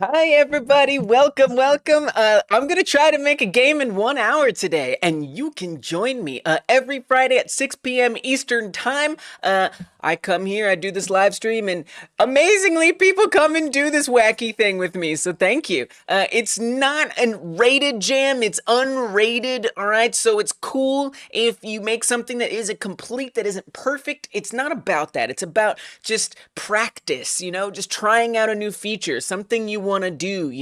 Hi everybody, welcome. I'm gonna try to make a game in 1 hour today, and you can join me every Friday at 6 p.m. Eastern Time. I come here, I do this live stream, and amazingly, people come and do this wacky thing with me. So thank you. It's not a rated jam; it's unrated. All right, so it's cool if you make something that isn't complete, that isn't perfect. It's not about that. It's about just practice. Just trying out a new feature, something you want to do,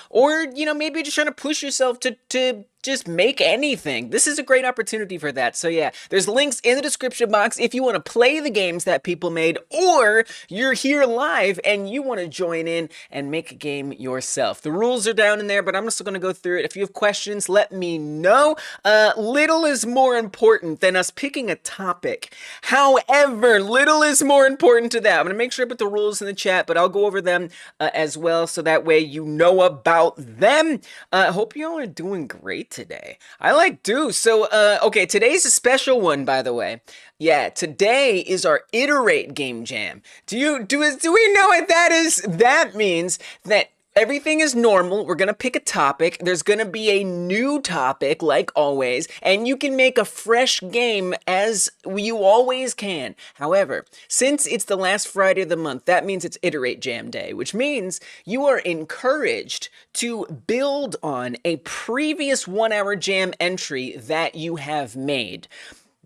or maybe just trying to push yourself to just make anything. This is a great opportunity for that. So yeah, there's links in the description box if you want to play the games that people made, or you're here live and you want to join in and make a game yourself. The rules are down in there, but I'm just going to go through it. If you have questions, let me know. Little is more important than us picking a topic. However, little is more important to that. I'm going to make sure I put the rules in the chat, but I'll go over them as well, so that way you know about them. Hope you all are doing great today. I do. So, okay, today's a special one, by the way. Yeah, today is our iterate game jam. Do we know what that is? That means that everything is normal. We're going to pick a topic. There's going to be a new topic, like always, and you can make a fresh game as you always can. However, since it's the last Friday of the month, that means it's Iterate Jam Day, which means you are encouraged to build on a previous 1 hour jam entry that you have made.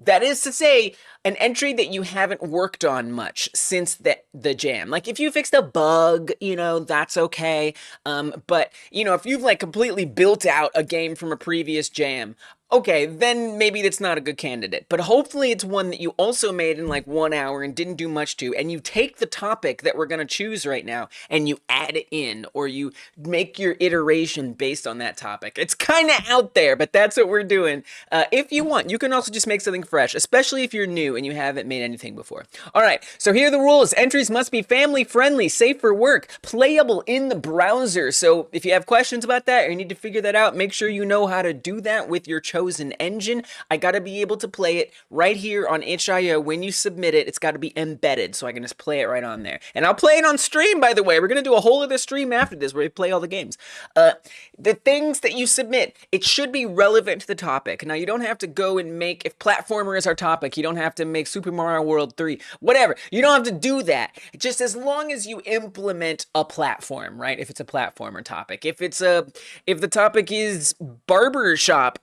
That is to say, an entry that you haven't worked on much since the jam. Like, if you fixed a bug, that's okay. But, if you've, completely built out a game from a previous jam, okay, then maybe that's not a good candidate. But hopefully it's one that you also made in, 1 hour and didn't do much to, and you take the topic that we're going to choose right now, and you add it in, or you make your iteration based on that topic. It's kind of out there, but that's what we're doing. If you want, you can also just make something fresh, especially if you're new and you haven't made anything before. All right, so here are the rules. Entries must be family friendly, safe for work, playable in the browser. So if you have questions about that, or you need to figure that out, make sure you know how to do that with your chosen engine. I got to be able to play it right here on itch.io. When you submit it, it's got to be embedded, so I can just play it right on there. And I'll play it on stream, by the way. We're going to do a whole other stream after this where we play all the games. The things that you submit, it should be relevant to the topic. Now, you don't have to go and make, if platformer is our topic, you don't have to make Super Mario World 3, whatever. You don't have to do that. Just as long as you implement a platform, right? If it's a platformer topic. If the topic is barbershop,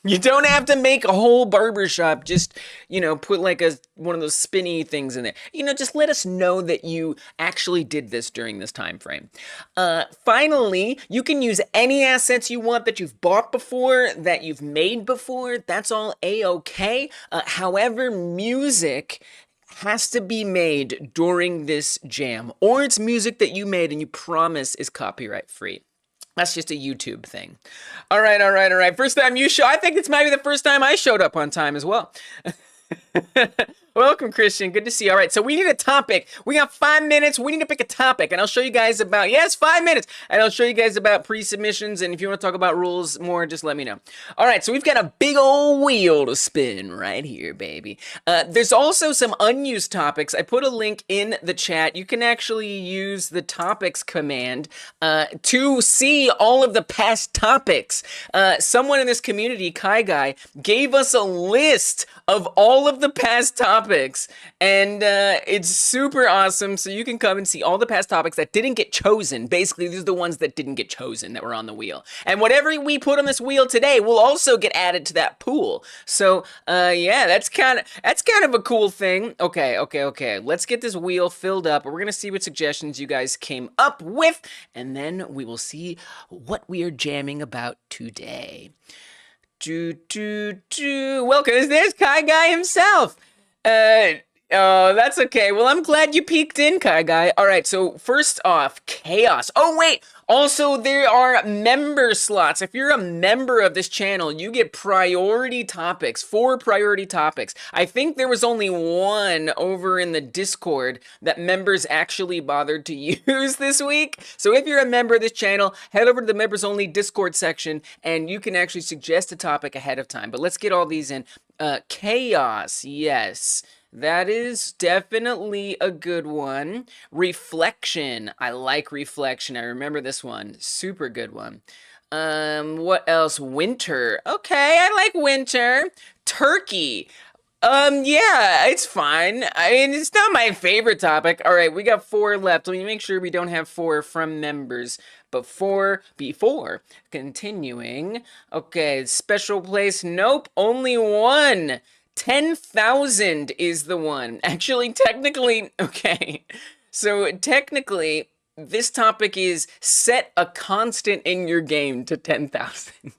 you don't have to make a whole barbershop. Just, put one of those spinny things in there. Just let us know that you actually did this during this time frame. Finally, you can use any assets you want that you've bought before, that you've made before. That's all a-okay. However, music has to be made during this jam, or it's music that you made and you promise is copyright free. That's just a YouTube thing. All right. First time you show. I think this might be the first time I showed up on time as well. Welcome, Christian. Good to see you. All right, so we need a topic. We got 5 minutes. We need to pick a topic, and I'll show you guys about, yes, 5 minutes, and I'll show you guys about pre-submissions, and if you want to talk about rules more, just let me know. All right, so we've got a big old wheel to spin right here, baby. There's also some unused topics. I put a link in the chat. You can actually use the topics command to see all of the past topics. Someone in this community, Kai Guy, gave us a list of all of the past topics, and it's super awesome. So you can come and see all the past topics that didn't get chosen. Basically, these are the ones that didn't get chosen that were on the wheel, and whatever we put on this wheel today will also get added to that pool. So yeah, that's kind of a cool thing. Okay, let's get this wheel filled up. We're gonna see what suggestions you guys came up with, and then we will see what we are jamming about today. Welcome. There's Kai Guy himself. Oh, that's okay. Well, I'm glad you peeked in, Kai Guy. All right, so first off, chaos. Oh, wait. Also, there are member slots. If you're a member of this channel, you get priority topics, 4 priority topics. I think there was only one over in the Discord that members actually bothered to use this week. So if you're a member of this channel, head over to the members only Discord section and you can actually suggest a topic ahead of time. But let's get all these in. Chaos, yes. That is definitely a good one. Reflection. I like reflection. I remember this one. Super good one. What else? Winter. Okay, I like winter. Turkey. Yeah, it's fine. I mean, it's not my favorite topic. All right, we got 4 left. Let me make sure we don't have 4 from members. But 4 before. Continuing. Okay, special place. Nope, only 1. 10,000 is the one. Actually, technically, okay. So, technically, this topic is set a constant in your game to 10,000.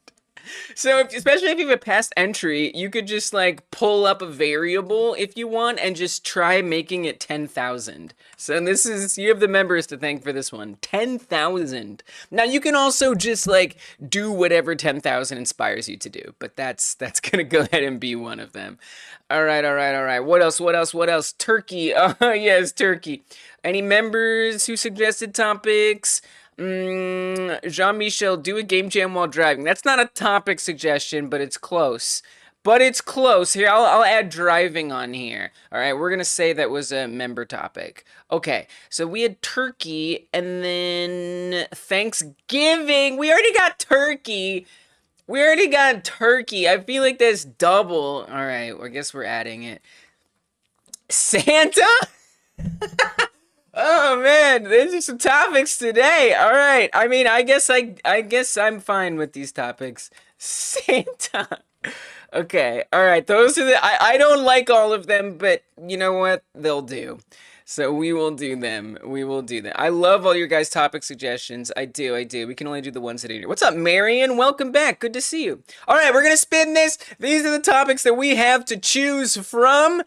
So, especially if you have a past entry, you could just like pull up a variable if you want and just try making it 10,000. So this is, you have the members to thank for this one. 10,000. Now you can also just like do whatever 10,000 inspires you to do, but that's gonna go ahead and be one of them. All right, all right, all right. What else? What else? What else? Turkey. Oh, yes, Turkey. Any members who suggested topics? Jean-Michel, do a game jam while driving. That's not a topic suggestion, but it's close. But it's close. Here, I'll add driving on here. All right, we're going to say that was a member topic. Okay, so we had turkey, and then Thanksgiving. We already got turkey. We already got turkey. I feel like that's double. All right, well, I guess we're adding it. Santa? Oh man, there's just some topics today. All right. I mean, I guess I'm fine with these topics. Santa. Okay. All right. Those are I don't like all of them, but you know what? They'll do. So we will do them. We will do them. I love all your guys' topic suggestions. I do. I do. We can only do the ones that are here. What's up, Marion? Welcome back. Good to see you. All right, we're gonna spin this. These are the topics that we have to choose from.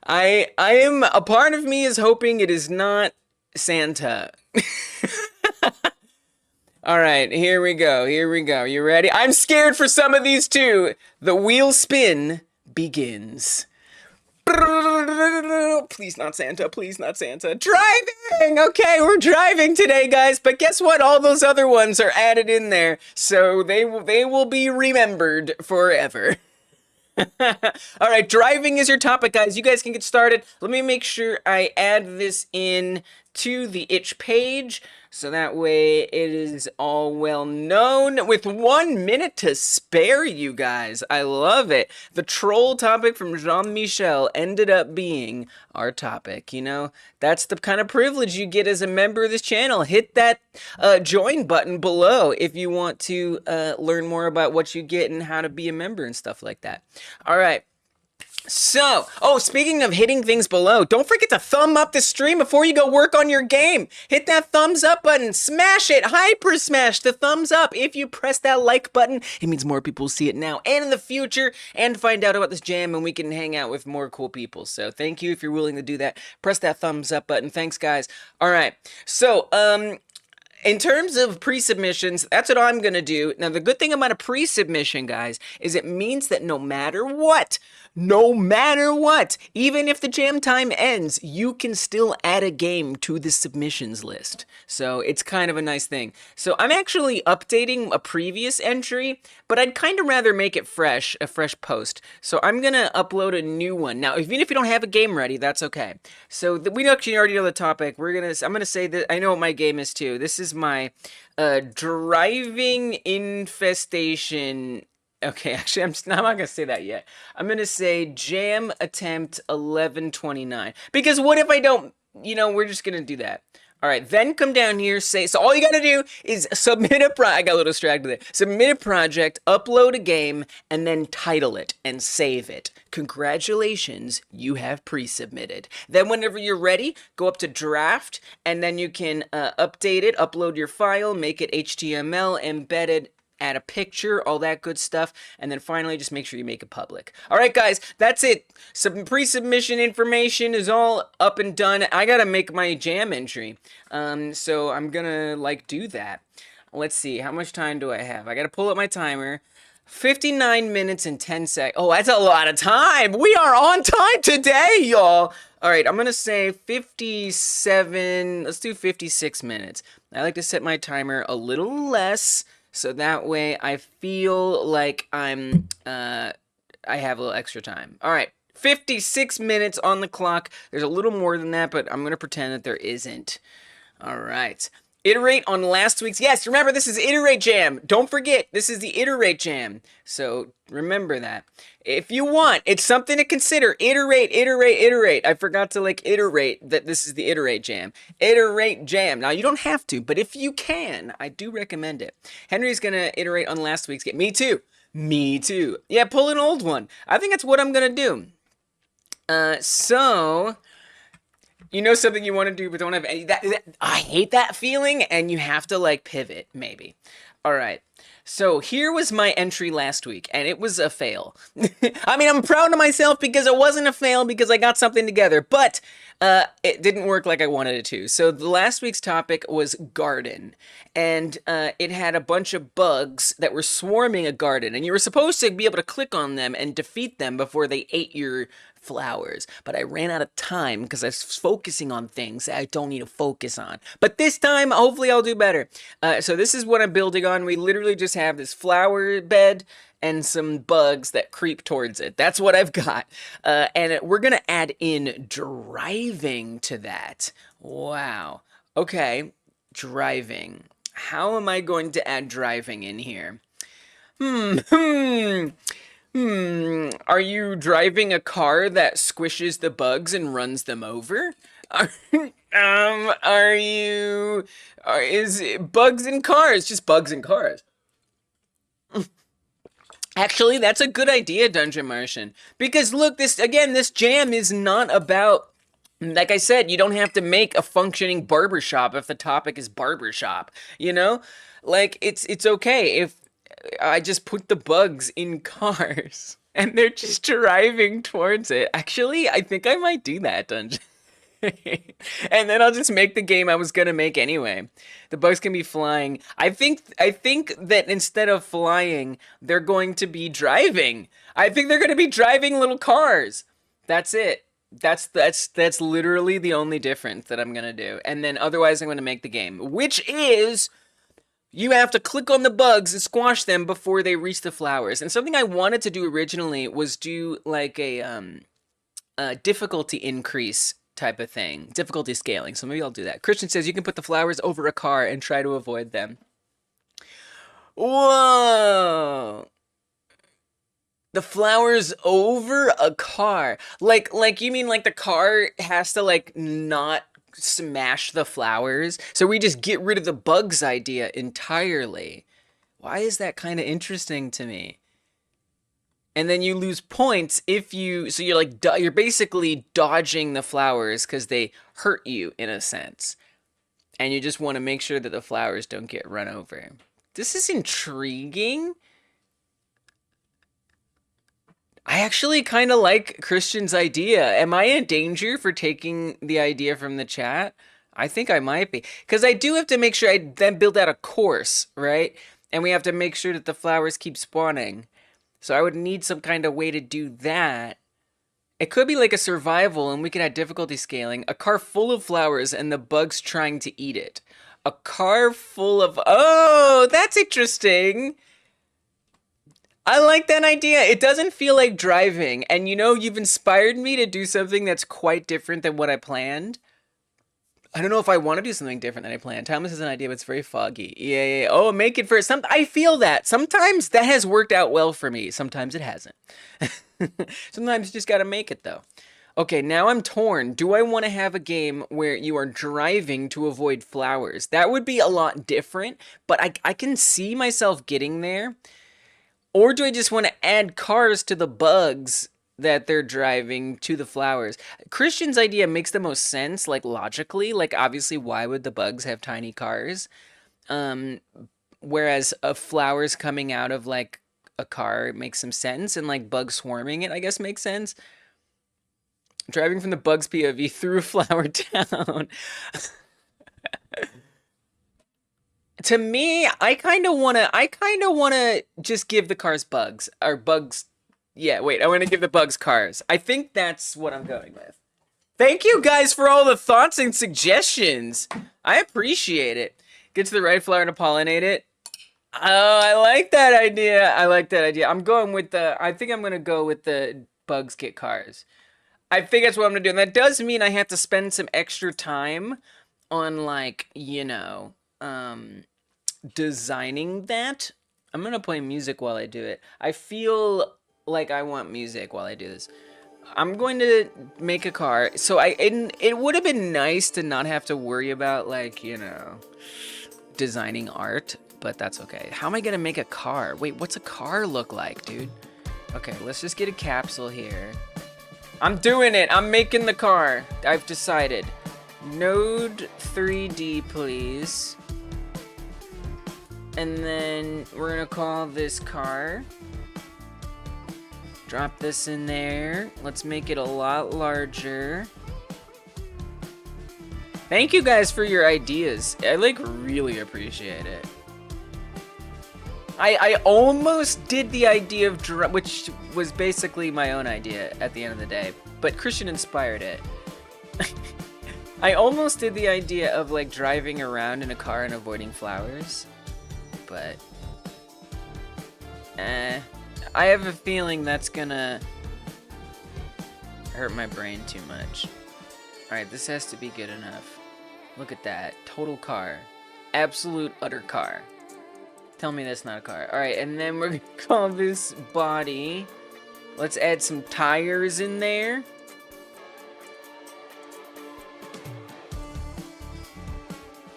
I am, a part of me is hoping it is not Santa. All right, here we go. Here we go. You ready? I'm scared for some of these too. The wheel spin begins. Please not Santa. Please not Santa. Driving! Okay, we're driving today, guys. But guess what? All those other ones are added in there. So they will be remembered forever. All right, driving is your topic, guys. You guys can get started. Let me make sure I add this in to the itch page so that way it is all well known. With 1 minute to spare, you guys. I love it. The troll topic from Jean-Michel ended up being our topic. You know, that's the kind of privilege you get as a member of this channel. Hit that join button below if you want to learn more about what you get and how to be a member and stuff like that. All right. So, speaking of hitting things below, don't forget to thumb up the stream before you go work on your game. Hit that thumbs up button, smash it, hyper smash the thumbs up. If you press that like button, it means more people see it now and in the future and find out about this jam and we can hang out with more cool people. So thank you if you're willing to do that. Press that thumbs up button. Thanks, guys. All right. So, in terms of pre-submissions, that's what I'm going to do. Now, the good thing about a pre-submission, guys, is it means that no matter what, even if the jam time ends, you can still add a game to the submissions list. So it's kind of a nice thing. So I'm actually updating a previous entry, but I'd kind of rather make it fresh, a fresh post. So I'm going to upload a new one. Now, even if you don't have a game ready, that's okay. So we actually already know the topic. I'm going to say that I know what my game is too. This is my driving infestation. Okay, actually, I'm not going to say that yet. I'm going to say jam attempt 1129. Because what if I don't, we're just going to do that. All right, then come down here, so all you got to do is submit a I got a little distracted there. Submit a project, upload a game, and then title it and save it. Congratulations, you have pre-submitted. Then whenever you're ready, go up to draft, and then you can update it, upload your file, make it HTML, embedded, add a picture, all that good stuff, and then finally just make sure you make it public. All right, guys, that's it. Some pre-submission information is all up and done. I gotta make my jam entry, so I'm gonna do that. Let's see, how much time do I have? I gotta pull up my timer. 59 minutes and 10 seconds. Oh, that's a lot of time. We are on time today, y'all. All right, I'm gonna say 57. Let's do 56 minutes. I like to set my timer a little less, so that way I feel like I'm I have a little extra time. All right, 56 minutes on the clock. There's a little more than that, but I'm going to pretend that there isn't. All right. Iterate on last week's. Yes, remember, this is Iterate Jam. Don't forget, this is the Iterate Jam. So remember that. If you want, it's something to consider. Iterate. I forgot to iterate that this is the Iterate Jam. Iterate Jam. Now, you don't have to, but if you can, I do recommend it. Henry's going to iterate on last week's game. Me too. Me too. Yeah, pull an old one. I think that's what I'm going to do. So... You know something you want to do but don't have any... I hate that feeling, and you have to, pivot, maybe. All right. So here was my entry last week, and it was a fail. I mean, I'm proud of myself because it wasn't a fail because I got something together, but it didn't work like I wanted it to. So the last week's topic was garden, and it had a bunch of bugs that were swarming a garden, and you were supposed to be able to click on them and defeat them before they ate your flowers, but I ran out of time because I was focusing on things that I don't need to focus on. But this time, hopefully I'll do better. So this is what I'm building on. We literally just have this flower bed and some bugs that creep towards it. That's what I've got. And we're going to add in driving to that. Wow. Okay, driving. How am I going to add driving in here? Are you driving a car that squishes the bugs and runs them over? Is it bugs in cars? Just bugs in cars. Actually, that's a good idea, Dungeon Martian. Because look, this jam is not about... Like I said, you don't have to make a functioning barbershop if the topic is barbershop, you know? Like, it's okay if I just put the bugs in cars and they're just driving towards it. Actually, I think I might do that, Dungeon. And then I'll just make the game I was gonna make anyway. The bugs can be flying. I think that instead of flying, they're going to be driving. I think they're gonna be driving little cars. That's it. That's literally the only difference that I'm gonna do. And then otherwise I'm gonna make the game, which is you have to click on the bugs and squash them before they reach the flowers. And something I wanted to do originally was do like a difficulty increase type of thing, difficulty scaling. So maybe I'll do that. Christian says you can put the flowers over a car and try to avoid them. Whoa. The flowers over a car. Like you mean like the car has to like not smash the flowers? So we just get rid of the bugs idea entirely. Why is that kind of interesting to me? And then you lose points if you, so you're like, you're basically dodging the flowers because they hurt you in a sense. And you just want to make sure that the flowers don't get run over. This is intriguing. I actually kind of like Christian's idea. Am I in danger for taking the idea from the chat? I think I might be. Because I do have to make sure I then build out a course, right? And we have to make sure that the flowers keep spawning. So I would need some kind of way to do that. It could be like a survival and we could add difficulty scaling. A car full of flowers and the bugs trying to eat it. A car full of... Oh, that's interesting. I like that idea. It doesn't feel like driving. And you know, you've inspired me to do something that's quite different than what I planned. I don't know if I want to do something different than I planned. Thomas has an idea, but it's very foggy. Yeah. Oh, make it for some. I feel that. Sometimes that has worked out well for me. Sometimes it hasn't. Sometimes you just got to make it, though. Okay, now I'm torn. Do I want to have a game where you are driving to avoid flowers? That would be a lot different, but I can see myself getting there. Or do I just want to add cars to the bugs that they're driving to the flowers? Christian's idea makes the most sense, like logically. Like obviously, why would the bugs have tiny cars? Whereas flowers coming out of like a car makes some sense, and like bugs swarming it, I guess makes sense. Driving from the bugs POV through a flower town. To me, I kind of wanna just give the cars bugs or bugs. Yeah, wait, I want to give the bugs cars. I think that's what I'm going with. Thank you guys for all the thoughts and suggestions. I appreciate it. Get to the right flower to pollinate it. I like that idea. I like that idea. I'm going with the. I think I'm gonna go with the bugs get cars. I think that's what I'm gonna do. And that does mean I have to spend some extra time on like, designing that. I'm gonna play music while I do it. I feel like I want music while I do this. I'm going to make a car. So it would have been nice to not have to worry about like, designing art, but that's okay. How am I gonna make a car? Wait, what's a car look like, dude? Okay, let's just get a capsule here. I'm doing it. I'm making the car. I've decided. Node 3D, please. And then we're gonna call this car. Drop this in there. Let's make it a lot larger. Thank you guys for your ideas. I like really appreciate it. I almost did the idea of which was basically my own idea at the end of the day, but Christian inspired it. I almost did the idea of like driving around in a car and avoiding flowers, but I have a feeling that's gonna hurt my brain too much. Alright, this has to be good enough. Look at that. Total car. Absolute utter car. Tell me that's not a car. Alright, and then we're gonna call this body. Let's add some tires in there.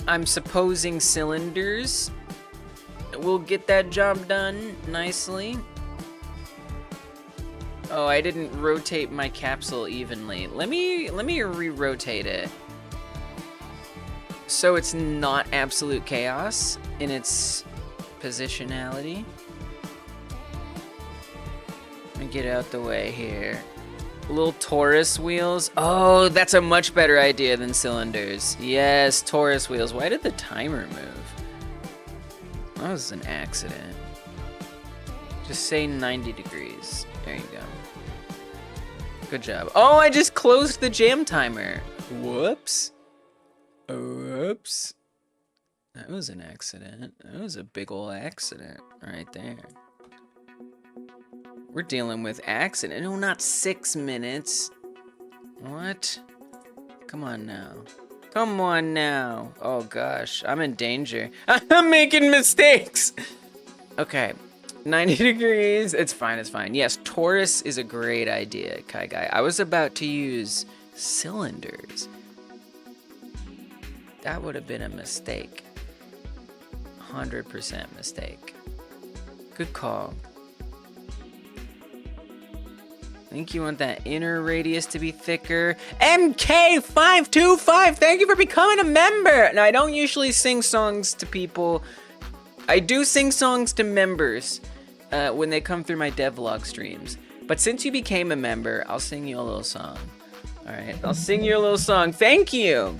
I'm supposing cylinders will get that job done nicely. Oh, I didn't rotate my capsule evenly. Let me re-rotate it. So it's not absolute chaos in its positionality. Let me get out the way here. Little Taurus wheels. Oh, that's a much better idea than cylinders. Yes, Taurus wheels. Why did the timer move? That was an accident. Just say 90 degrees. There you go. Good job. Oh, I just closed the jam timer. Whoops. Whoops. That was an accident. That was a big ol' accident right there. We're dealing with accident. No, not 6 minutes. What? Come on now. Come on now. Oh gosh, I'm in danger. I'm making mistakes. Okay, 90 degrees. It's fine, it's fine. Yes, Taurus is a great idea, Kai Guy. I was about to use cylinders. That would have been a mistake. 100% mistake. Good call. I think you want that inner radius to be thicker. MK525, thank you for becoming a member. Now, I don't usually sing songs to people. I do sing songs to members when they come through my devlog streams. But since you became a member, I'll sing you a little song. All right, I'll sing you a little song. Thank you.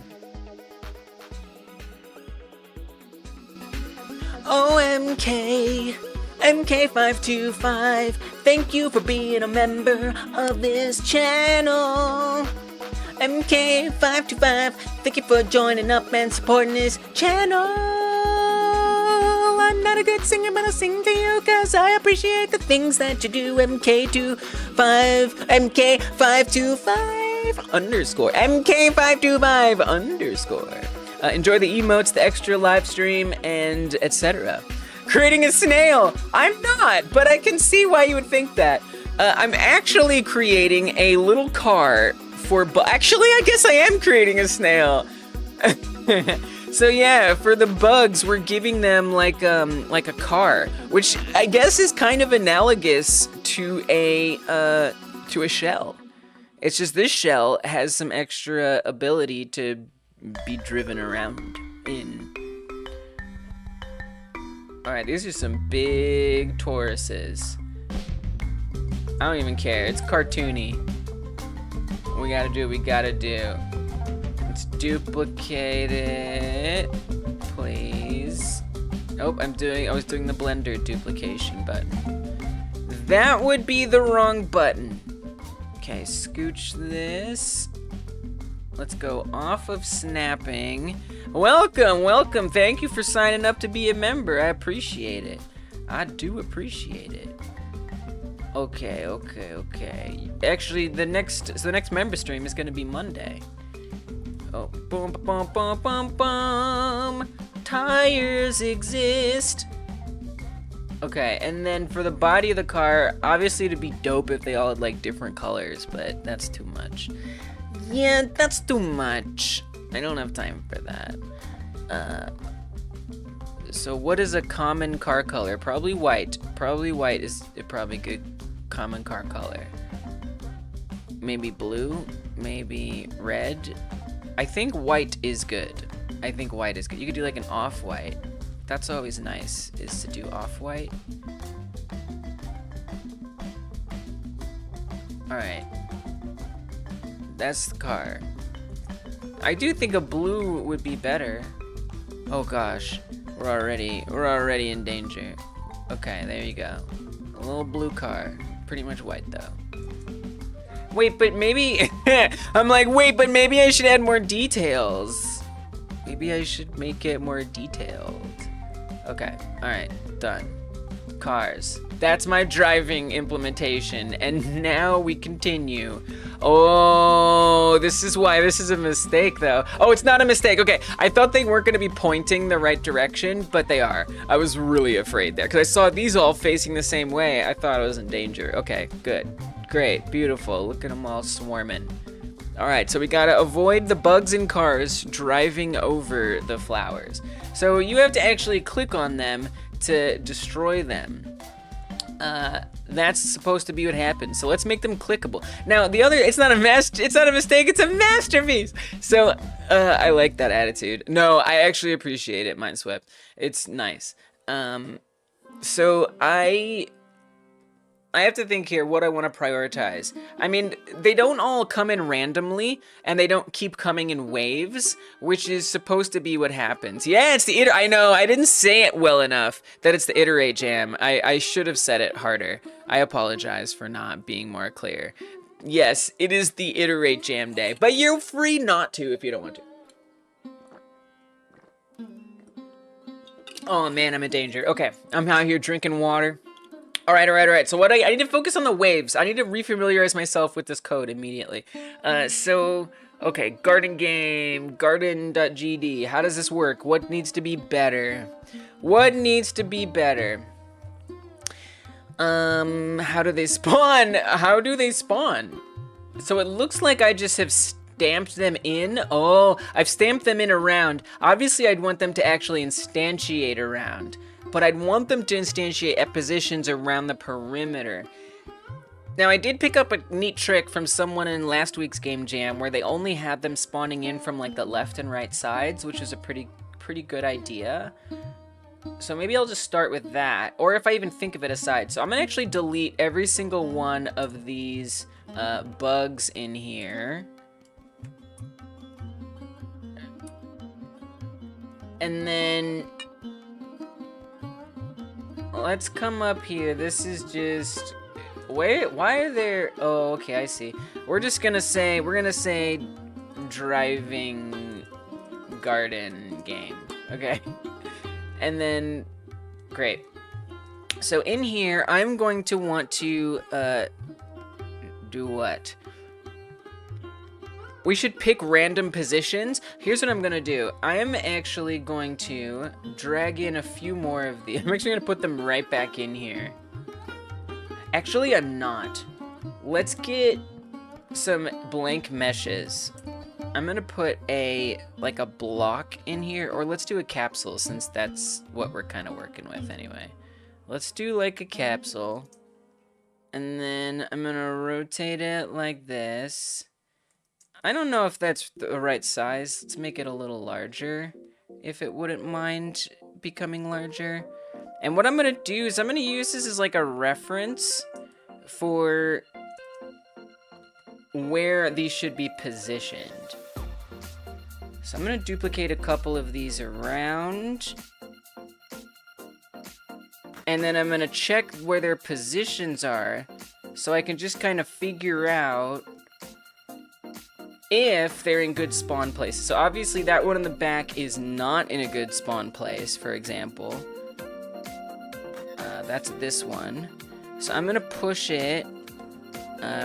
OMK. MK525, thank you for being a member of this channel. MK525, thank you for joining up and supporting this channel. I'm not a good singer, but I'll sing to you cause I appreciate the things that you do. MK525 underscore, MK525 underscore. Enjoy the emotes, the extra live stream, and etc. Creating a snail. I'm not, but I can see why you would think that. I'm actually creating a little car for actually, I guess I am creating a snail. So yeah, for the bugs, we're giving them like a car, which I guess is kind of analogous to a shell. It's just this shell has some extra ability to be driven around in. Alright, these are some big Tauruses. I don't even care. It's cartoony. We gotta do what we gotta do. Let's duplicate it. Please. Oh, I was doing the Blender duplication button. That would be the wrong button. Okay, scooch this. Let's go off of snapping. Welcome, welcome. Thank you for signing up to be a member. I appreciate it. I do appreciate it. Okay. Actually, the next member stream is gonna be Monday. Oh, boom, boom, boom, boom, boom. Tires exist. Okay, and then for the body of the car, obviously it'd be dope if they all had like different colors, but that's too much. Yeah, that's too much. I don't have time for that. So what is a common car color? Probably white. Probably white is probably good common car color. Maybe blue, maybe red. I think white is good. I think white is good. You could do like an off-white. That's always nice, is to do off-white. Alright. That's the car. I do think a blue would be better. Oh gosh. We're already in danger. Okay, there you go. A little blue car. Pretty much white though. Wait, but maybe I'm like, wait, but maybe I should add more details. Maybe I should make it more detailed. Okay, alright, done. Cars. That's my driving implementation, and now we continue. Oh, this is why this is a mistake, though. Oh, it's not a mistake. Okay, I thought they weren't going to be pointing the right direction, but they are. I was really afraid there, because I saw these all facing the same way. I thought I was in danger. Okay, good. Great, beautiful. Look at them all swarming. All right, so we gotta avoid the bugs in cars driving over the flowers. So you have to actually click on them to destroy them. That's supposed to be what happens. So let's make them clickable. Now the other, it's not a mistake, it's a masterpiece. So I like that attitude. No, I actually appreciate it, Mindswept. It's nice. So I have to think here what I want to prioritize. I mean, they don't all come in randomly, and they don't keep coming in waves, which is supposed to be what happens. Yeah, it's the I know, I didn't say it well enough that it's the iterate jam. I should have said it harder. I apologize for not being more clear. Yes, it is the iterate jam day, but you're free not to if you don't want to. Oh man, I'm in danger. Okay, I'm out here drinking water. All right. So what I need to focus on the waves. I need to refamiliarize myself with this code immediately. Okay, garden game, garden.gd. How does this work? What needs to be better? What needs to be better? How do they spawn? How do they spawn? So it looks like I just have stamped them in. Oh, I've stamped them in around. Obviously, I'd want them to actually instantiate around. But I'd want them to instantiate at positions around the perimeter. Now, I did pick up a neat trick from someone in last week's game jam where they only had them spawning in from like the left and right sides, which is a pretty good idea. So maybe I'll just start with that, or if I even think of it aside. So I'm gonna actually delete every single one of these bugs in here. And then let's come up here. This is just, wait, why are there, oh, okay, I see. We're gonna say driving garden game, okay? And then, great. So in here, I'm going to want to, do what? We should pick random positions. Here's what I'm gonna do. I am actually going to drag in a few more of these. I'm actually gonna put them right back in here. Actually, I'm not. Let's get some blank meshes. I'm gonna put like a block in here, or let's do a capsule since that's what we're kind of working with anyway. Let's do like a capsule. And then I'm gonna rotate it like this. I don't know if that's the right size. Let's make it a little larger, if it wouldn't mind becoming larger. And what I'm gonna do is I'm gonna use this as like a reference for where these should be positioned. So I'm gonna duplicate a couple of these around. And then I'm gonna check where their positions are so I can just kind of figure out if they're in good spawn places. So obviously that one in the back is not in a good spawn place, for example. That's this one. So I'm gonna push it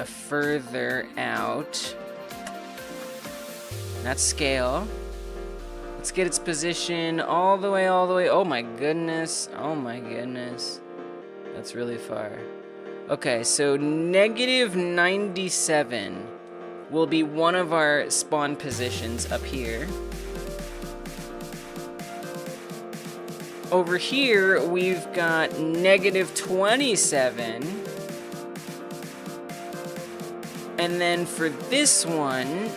further out. That's scale. Let's get its position all the way. Oh my goodness. Oh my goodness. That's really far. Okay, so negative 97 will be one of our spawn positions up here. Over here, we've got negative 27. And then for this one,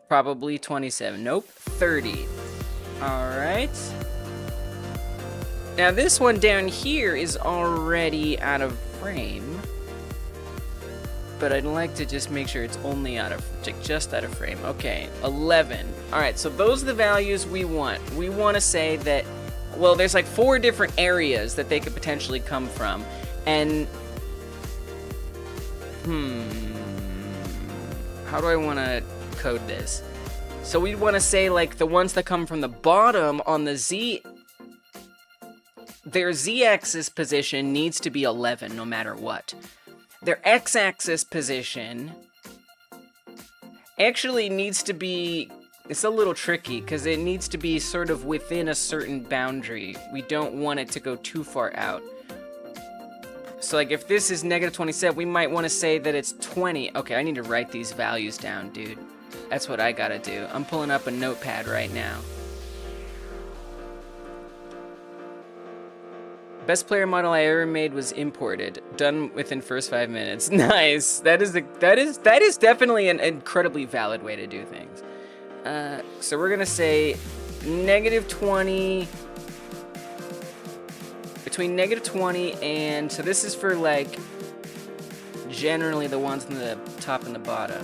probably 27. Nope, 30. All right. Now this one down here is already out of frame. But I'd like to just make sure it's only just out of frame. Okay, 11. All right, so those are the values we want. We want to say that, well, there's like 4 different areas that they could potentially come from. And, how do I want to code this? So we want to say like the ones that come from the bottom on the Z, their Z-axis position needs to be 11 no matter what. Their X-axis position actually needs to be, it's a little tricky because it needs to be sort of within a certain boundary. We don't want it to go too far out. So like if this is negative 27, we might want to say that it's 20. Okay, I need to write these values down, dude. That's what I gotta do. I'm pulling up a notepad right now. Best player model I ever made was imported. Done within first 5 minutes. Nice. That is definitely an incredibly valid way to do things. So we're gonna say negative 20. Between negative 20 and, so this is for like generally the ones in the top and the bottom.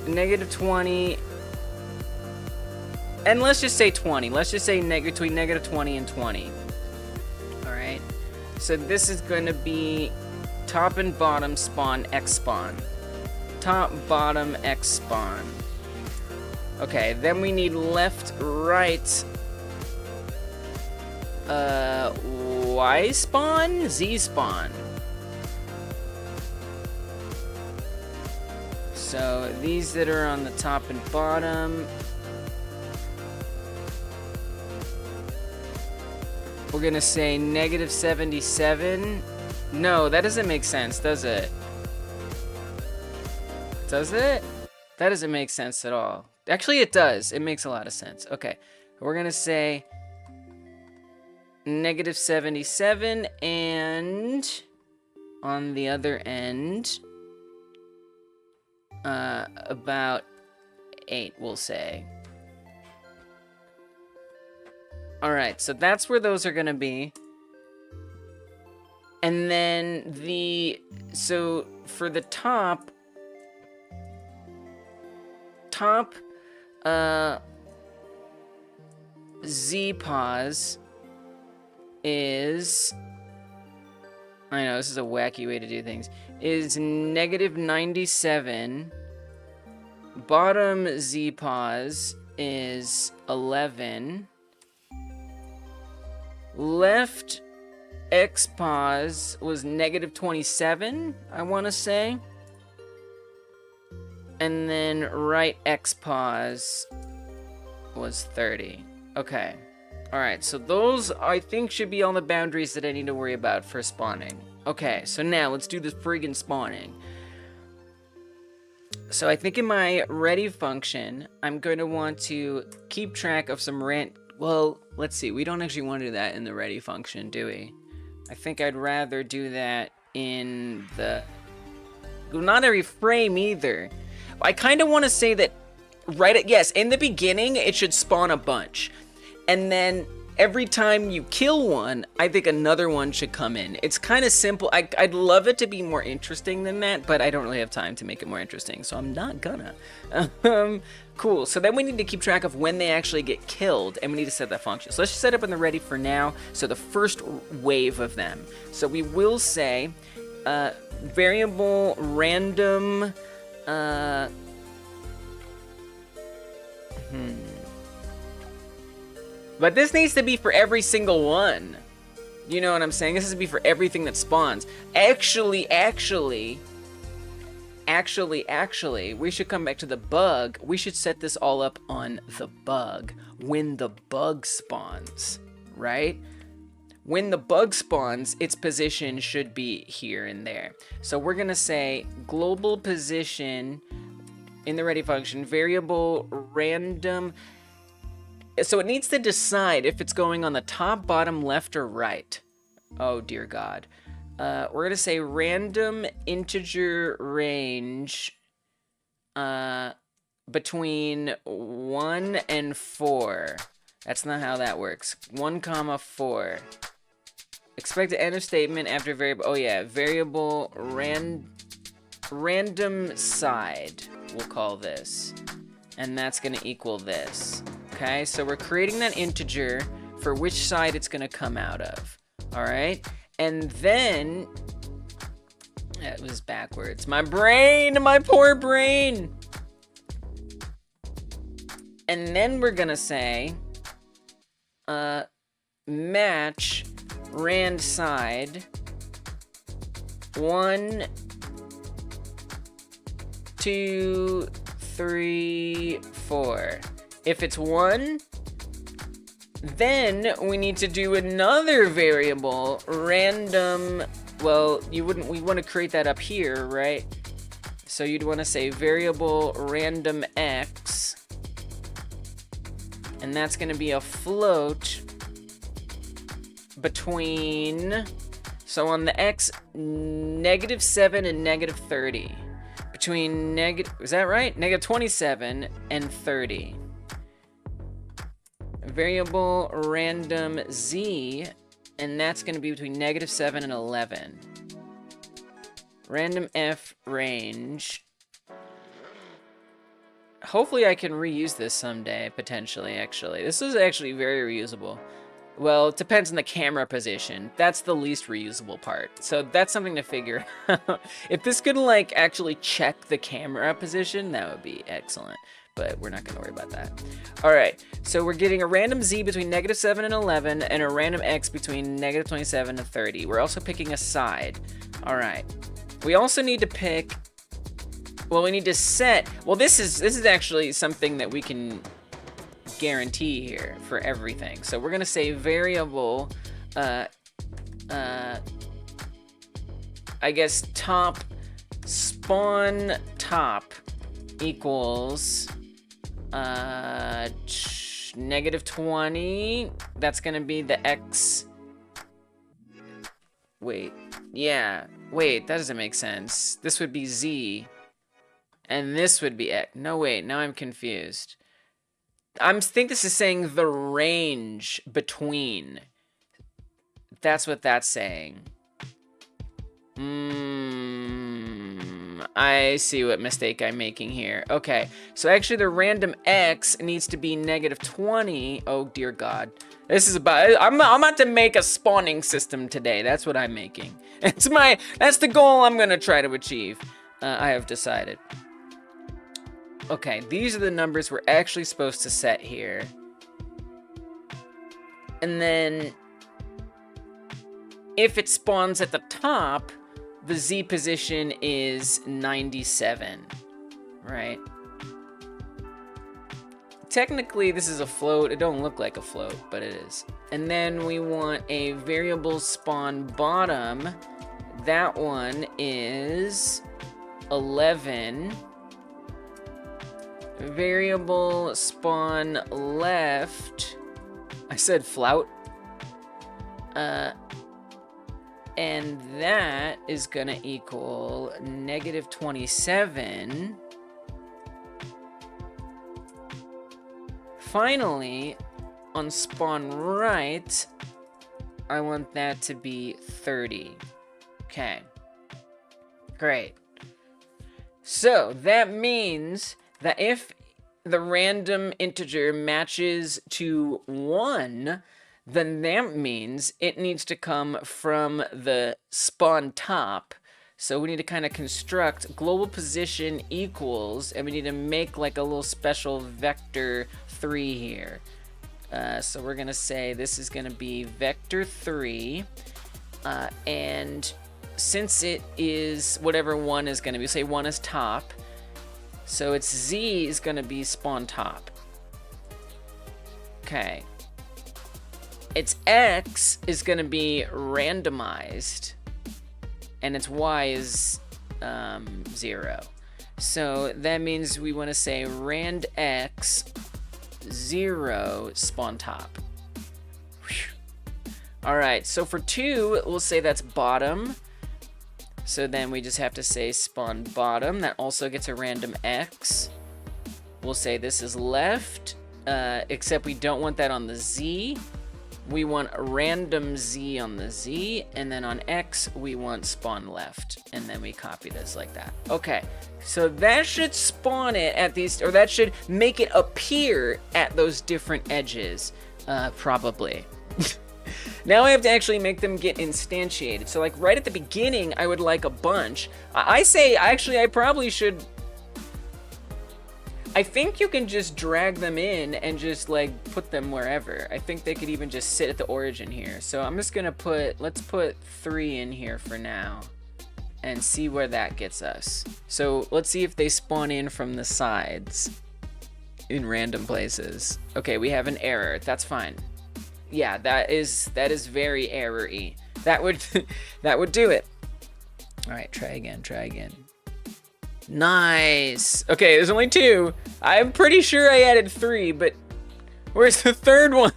Negative 20. And let's just say 20. Let's just say between negative 20 and 20. Alright. So this is going to be top and bottom spawn, X spawn. Top, bottom, X spawn. Okay, then we need left, right, Y spawn, Z spawn. So these that are on the top and bottom, we're gonna say negative 77. No, that doesn't make sense, does it? Does it? That doesn't make sense at all. Actually, it does. It makes a lot of sense. Okay, we're gonna say negative 77, and on the other end, about 8, we'll say. Alright, so that's where those are gonna be. And then so for the top, Z pause is, I know this is a wacky way to do things, is negative 97. Bottom Z pause is 11. Left X pause was negative 27, I want to say. And then right X pause was 30. Okay. Alright, so those, I think, should be all the boundaries that I need to worry about for spawning. Okay, so now let's do this friggin' spawning. So I think in my ready function, I'm going to want to keep track of some well, let's see, we don't actually want to do that in the ready function, do we? I think I'd rather do that in the, well, not every frame either. I kind of want to say that yes, in the beginning, it should spawn a bunch. And then every time you kill one, I think another one should come in. It's kind of simple. I'd love it to be more interesting than that, but I don't really have time to make it more interesting, so I'm not gonna. Cool, so then we need to keep track of when they actually get killed, and we need to set that function. So let's just set up in the ready for now, so the first wave of them. So we will say variable random, But this needs to be for every single one. You know what I'm saying? This has to be for everything that spawns. Actually, we should come back to the bug. We should set this all up on the bug when the bug spawns, right? When the bug spawns, its position should be here and there. So we're gonna say global position in the ready function, variable random. So it needs to decide if it's going on the top, bottom, left, or right. Oh, dear God. We're going to say random integer range between 1 and 4. That's not how that works. 1, 4. Expected end of statement after variable. Oh, yeah. Variable random side, we'll call this. And that's going to equal this. Okay, so we're creating that integer for which side it's going to come out of. All right, and then it was backwards. My brain, my poor brain. And then we're going to say match rand side 1, 2, 3, 4. If it's 1, then we need to do another variable, random. Well, we want to create that up here, right? So you'd want to say variable random x, and that's going to be a float between, so on the x, -7 and -30. Between is that right? -27 and 30. Variable random z, and that's going to be between -7 and 11. Random f range. Hopefully I can reuse this someday, potentially, actually. This is actually very reusable. Well, it depends on the camera position. That's the least reusable part. So that's something to figure out. If this could, like, actually check the camera position, that would be excellent. But we're not going to worry about that. All right, so we're getting a random z between -7 and 11, and a random x between -27 and 30. We're also picking a side. All right. We also need to pick, well, we need to set, well, this is actually something that we can guarantee here for everything. So we're going to say variable, I guess top, spawn top equals -20. That's gonna be the x. Wait, yeah, wait, that doesn't make sense. This would be z, and this would be x. No, wait, now I'm confused. I think this is saying the range between. That's what that's saying. I see what mistake I'm making here. Okay, so actually the random x needs to be -20. Oh dear God, this is about. I'm about to make a spawning system today. That's what I'm making. That's the goal I'm gonna try to achieve. I have decided. Okay, these are the numbers we're actually supposed to set here, and then if it spawns at the top, the z position is 97, right? Technically, this is a float. It don't look like a float, but it is. And then we want a variable spawn bottom. That one is 11. Variable spawn left. I said flout. And that is gonna equal -27. Finally, on spawn right, I want that to be 30. Okay, great. So that means that if the random integer matches to 1, then that means it needs to come from the spawn top So we need to kind of construct global position equals, and we need to make like a little special vector 3 here. So we're gonna say this is gonna be vector 3, and since it is whatever 1 is gonna be, say 1 is top, so its Z is gonna be spawn top. Okay. Its X is gonna be randomized, and its Y is 0. So that means we want to say rand X 0 spawn top. All right, so for 2, we'll say that's bottom. So then we just have to say spawn bottom. That also gets a random X. We'll say this is left, except we don't want that on the Z. We want a random Z on the Z, and then on X, we want spawn left, and then we copy this like that. Okay, so that should spawn it at these, or that should make it appear at those different edges, probably. Now I have to actually make them get instantiated. So like right at the beginning, I would like a bunch. I probably should, I think you can just drag them in and just like put them wherever. I think they could even just sit at the origin here. So I'm just gonna let's put 3 in here for now and see where that gets us. So let's see if they spawn in from the sides in random places. Okay, we have an error, that's fine. Yeah, that is very error-y. That would, that would do it. All right, try again. Nice. Okay, there's only 2. I'm pretty sure I added 3, but where's the third one?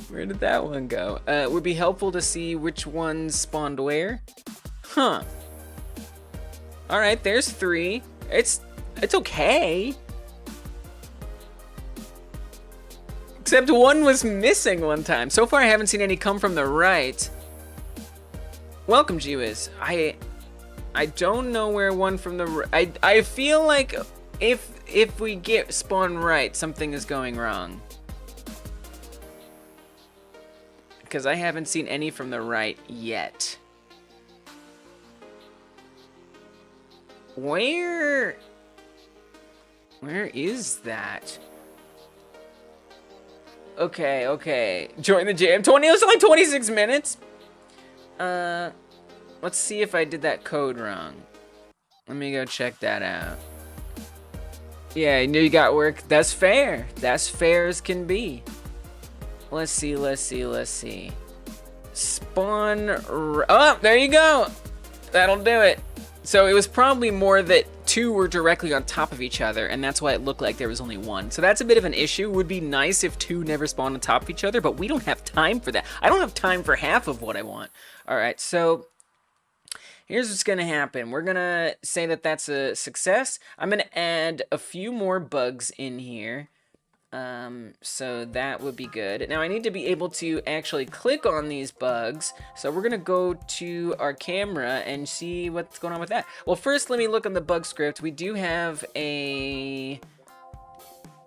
Where did that one go? It would be helpful to see which one spawned where. Huh. All right, there's 3. It's okay. Except 1 was missing one time. So far, I haven't seen any come from the right. Welcome, G-Wiz. I don't know where 1 from the right. I feel like if we get spawn right, something is going wrong. Because I haven't seen any from the right yet. Where is that? Okay. Join the jam. It was only 26 minutes. Let's see if I did that code wrong. Let me go check that out. Yeah, you got work. That's fair. That's fair as can be. Let's see. Spawn. Oh, there you go. That'll do it. So it was probably more that 2 were directly on top of each other, and that's why it looked like there was only 1. So that's a bit of an issue. It would be nice if 2 never spawned on top of each other, but we don't have time for that. I don't have time for half of what I want. All right, so here's what's gonna happen. We're gonna say that that's a success. I'm gonna add a few more bugs in here. So that would be good. Now I need to be able to actually click on these bugs. So we're gonna go to our camera and see what's going on with that. Well, first let me look on the bug script. We do have a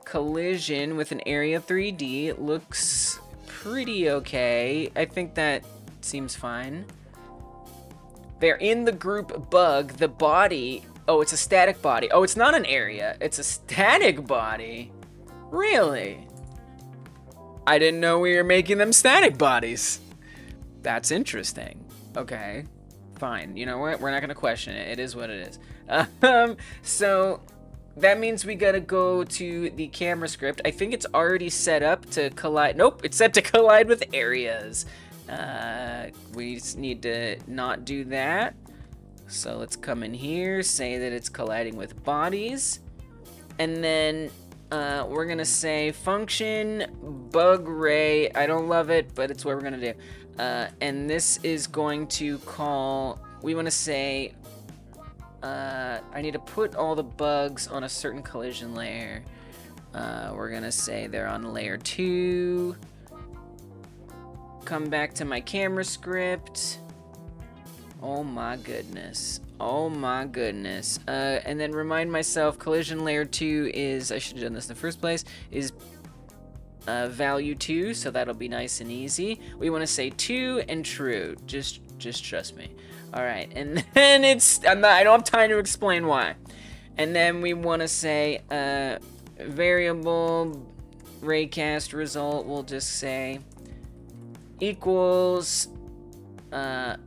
collision with an area 3D. It looks pretty okay. I think that seems fine. They're in the group bug. The body, oh, it's a static body. Oh, it's not an area, it's a static body. Really? I didn't know we were making them static bodies. That's interesting. Okay, fine. You know what? We're not gonna question it. It is what it is. So that means we gotta go to the camera script. I think it's already set up to collide. Nope, it's set to collide with areas. We just need to not do that. So let's come in here, say that it's colliding with bodies, and then we're gonna say function bug ray. I don't love it, but it's what we're gonna do. And this is going to call, we wanna say, I need to put all the bugs on a certain collision layer. We're gonna say they're on layer 2. Come back to my camera script. Oh my goodness. And then remind myself collision layer 2 is, I should have done this in the first place, is value 2, so that'll be nice and easy. We want to say 2 and true. Just trust me. All right, and then I don't have time to explain why. And then we want to say variable raycast result. We'll just say equals hover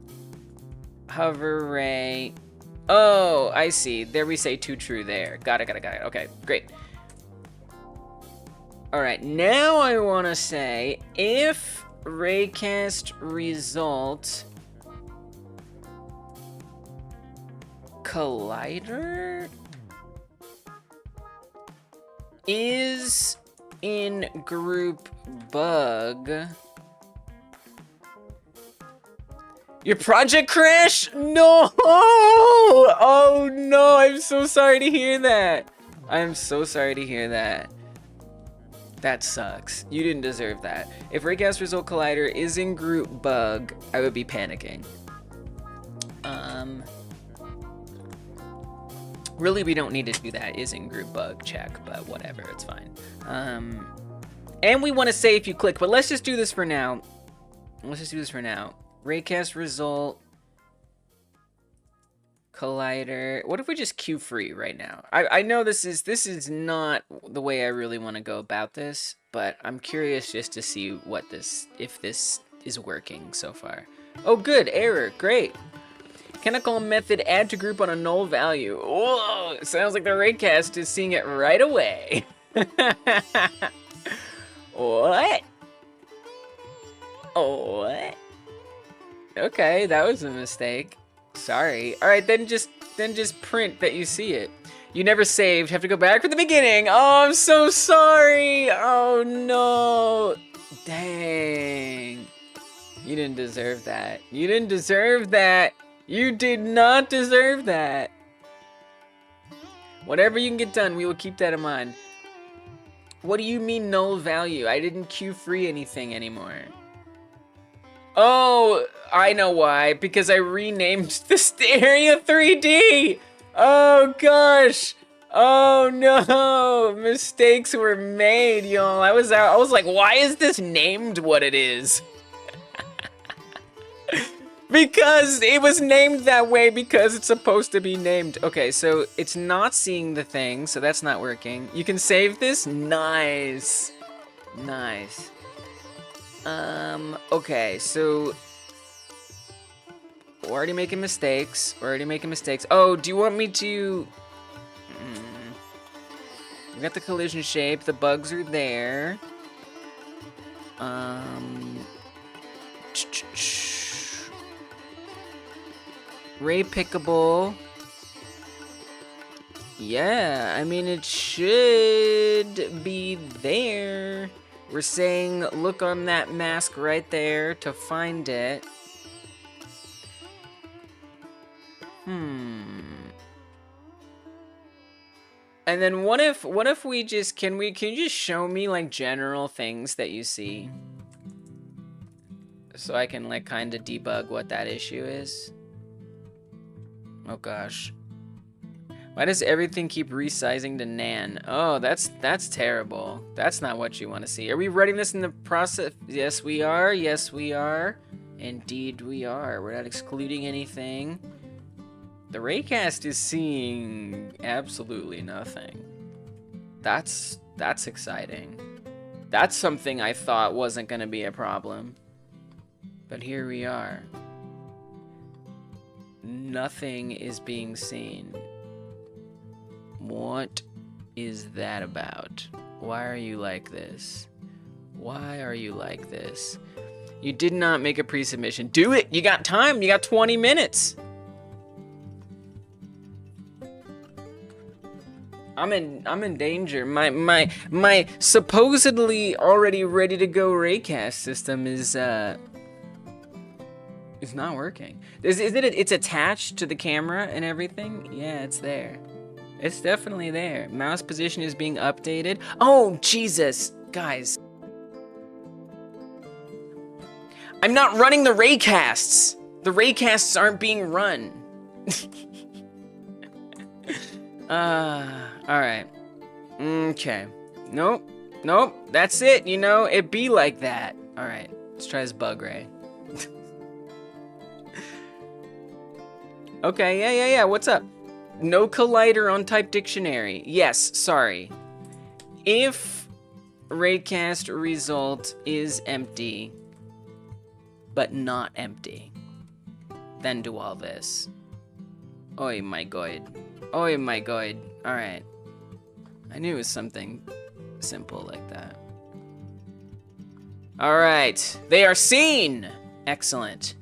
ray. Oh, I see. There we say to true there. Got it. Okay, great. All right, now I want to say if raycast result collider is in group bug. Your project crash? No! Oh no, I'm so sorry to hear that. I'm so sorry to hear that. That sucks. You didn't deserve that. If raycast result collider is in group bug, I would be panicking. Really, we don't need to do that. Is in group bug check, but whatever, it's fine. And we want to say if you click, but let's just do this for now. Raycast result collider. What if we just queue free right now? I know this is not the way I really want to go about this, but I'm curious just to see if this is working so far. Oh, good, error, great. Can I call method add to group on a null value? Whoa, sounds like the raycast is seeing it right away. What? Oh, what? Okay, that was a mistake. Sorry. All right, then just print that you see it. You never saved. Have to go back from the beginning. Oh, I'm so sorry. Oh no. Dang. You didn't deserve that. You didn't deserve that. You did not deserve that. Whatever you can get done, we will keep that in mind. What do you mean null value? I didn't queue free anything anymore. Oh, I know why. Because I renamed this area 3D. Oh gosh. Oh no. Mistakes were made, y'all. I was like, why is this named what it is? Because it was named that way because it's supposed to be named. Okay, so it's not seeing the thing, so that's not working. You can save this? Nice. Nice. Okay, so we're already making mistakes. Oh, do you want me to... We got the collision shape. The bugs are there. Ray pickable. Yeah, I mean, it should be there. We're saying look on that mask right there to find it. And then what if we just can you just show me like general things that you see? So I can like kind of debug what that issue is. Oh gosh. Why does everything keep resizing to nan? Oh, that's terrible. That's not what you want to see. Are we writing this in the process? Yes, we are. Yes, we are. Indeed, we are. We're not excluding anything. The raycast is seeing absolutely nothing. That's exciting. That's something I thought wasn't going to be a problem. But here we are. Nothing is being seen. What is that about? Why are you like this? Why are you like this? You did not make a pre-submission. Do it! You got time! You got 20 minutes! I'm in danger. My supposedly already ready to go raycast system is not working. It's attached to the camera and everything? Yeah, it's there. It's definitely there. Mouse position is being updated. Oh, Jesus. Guys. I'm not running the raycasts. The raycasts aren't being run. Alright. Okay. Nope. That's it, you know? It be like that. Alright. Let's try this bug ray. Okay, yeah. What's up? No collider on type dictionary. Yes, sorry. If raycast result is empty, but not empty, then do all this. Oh my god. Oh my god. Alright. I knew it was something simple like that. Alright. They are seen! Excellent.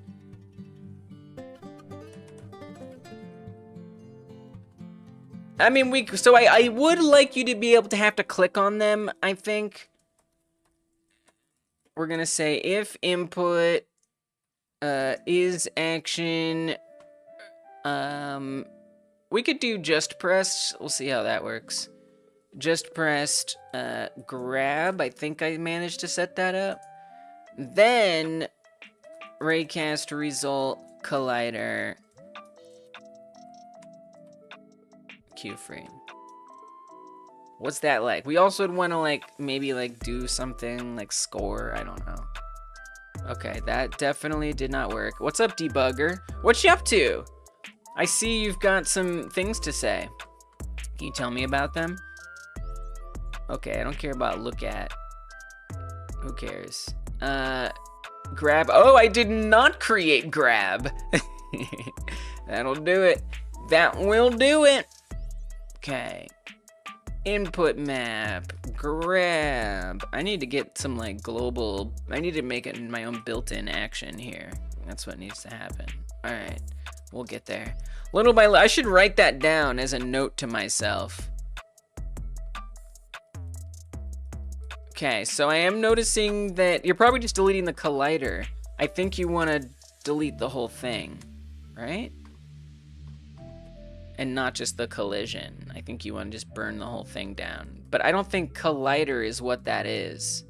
I mean, I would like you to be able to have to click on them, I think. We're gonna say if input is action, we could do just pressed. We'll see how that works. Just pressed, grab. I think I managed to set that up. Then raycast result collider queue frame. What's that like? We also would want to like maybe like do something like score. I don't know. Okay, that definitely did not work. What's up, debugger? What you up to? I see you've got some things to say. Can you tell me about them? Okay, I don't care about look at. Who cares? Grab. Oh, I did not create grab. That'll do it. That will do it. Okay. Input map. Grab. I need to get some like global. I need to make it my own built-in action here. That's what needs to happen. All right. We'll get there. Little by little. I should write that down as a note to myself. Okay, so I am noticing that you're probably just deleting the collider. I think you want to delete the whole thing, right? And not just the collision. I think you want to just burn the whole thing down. But I don't think collider is what that is.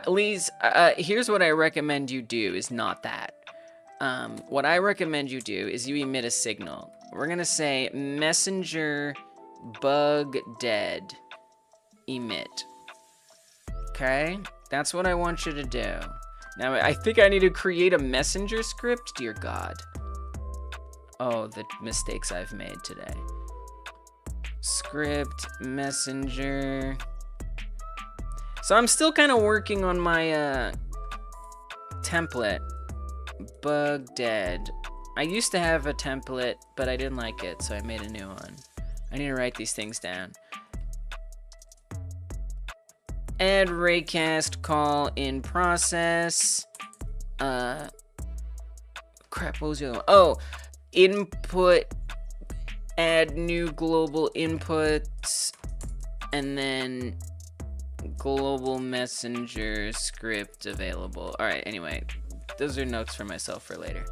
Lise, here's what I recommend you do is not that. What I recommend you do is you emit a signal. We're going to say messenger bug dead emit. Okay, that's what I want you to do. Now, I think I need to create a messenger script. Dear God. Oh, the mistakes I've made today. Script, messenger. So I'm still kind of working on my template. Bug dead. I used to have a template, but I didn't like it, so I made a new one. I need to write these things down. Add raycast call in process. Crap, what was the other one? Oh, input, add new global inputs, and then global messenger script available. All right, anyway, those are notes for myself for later.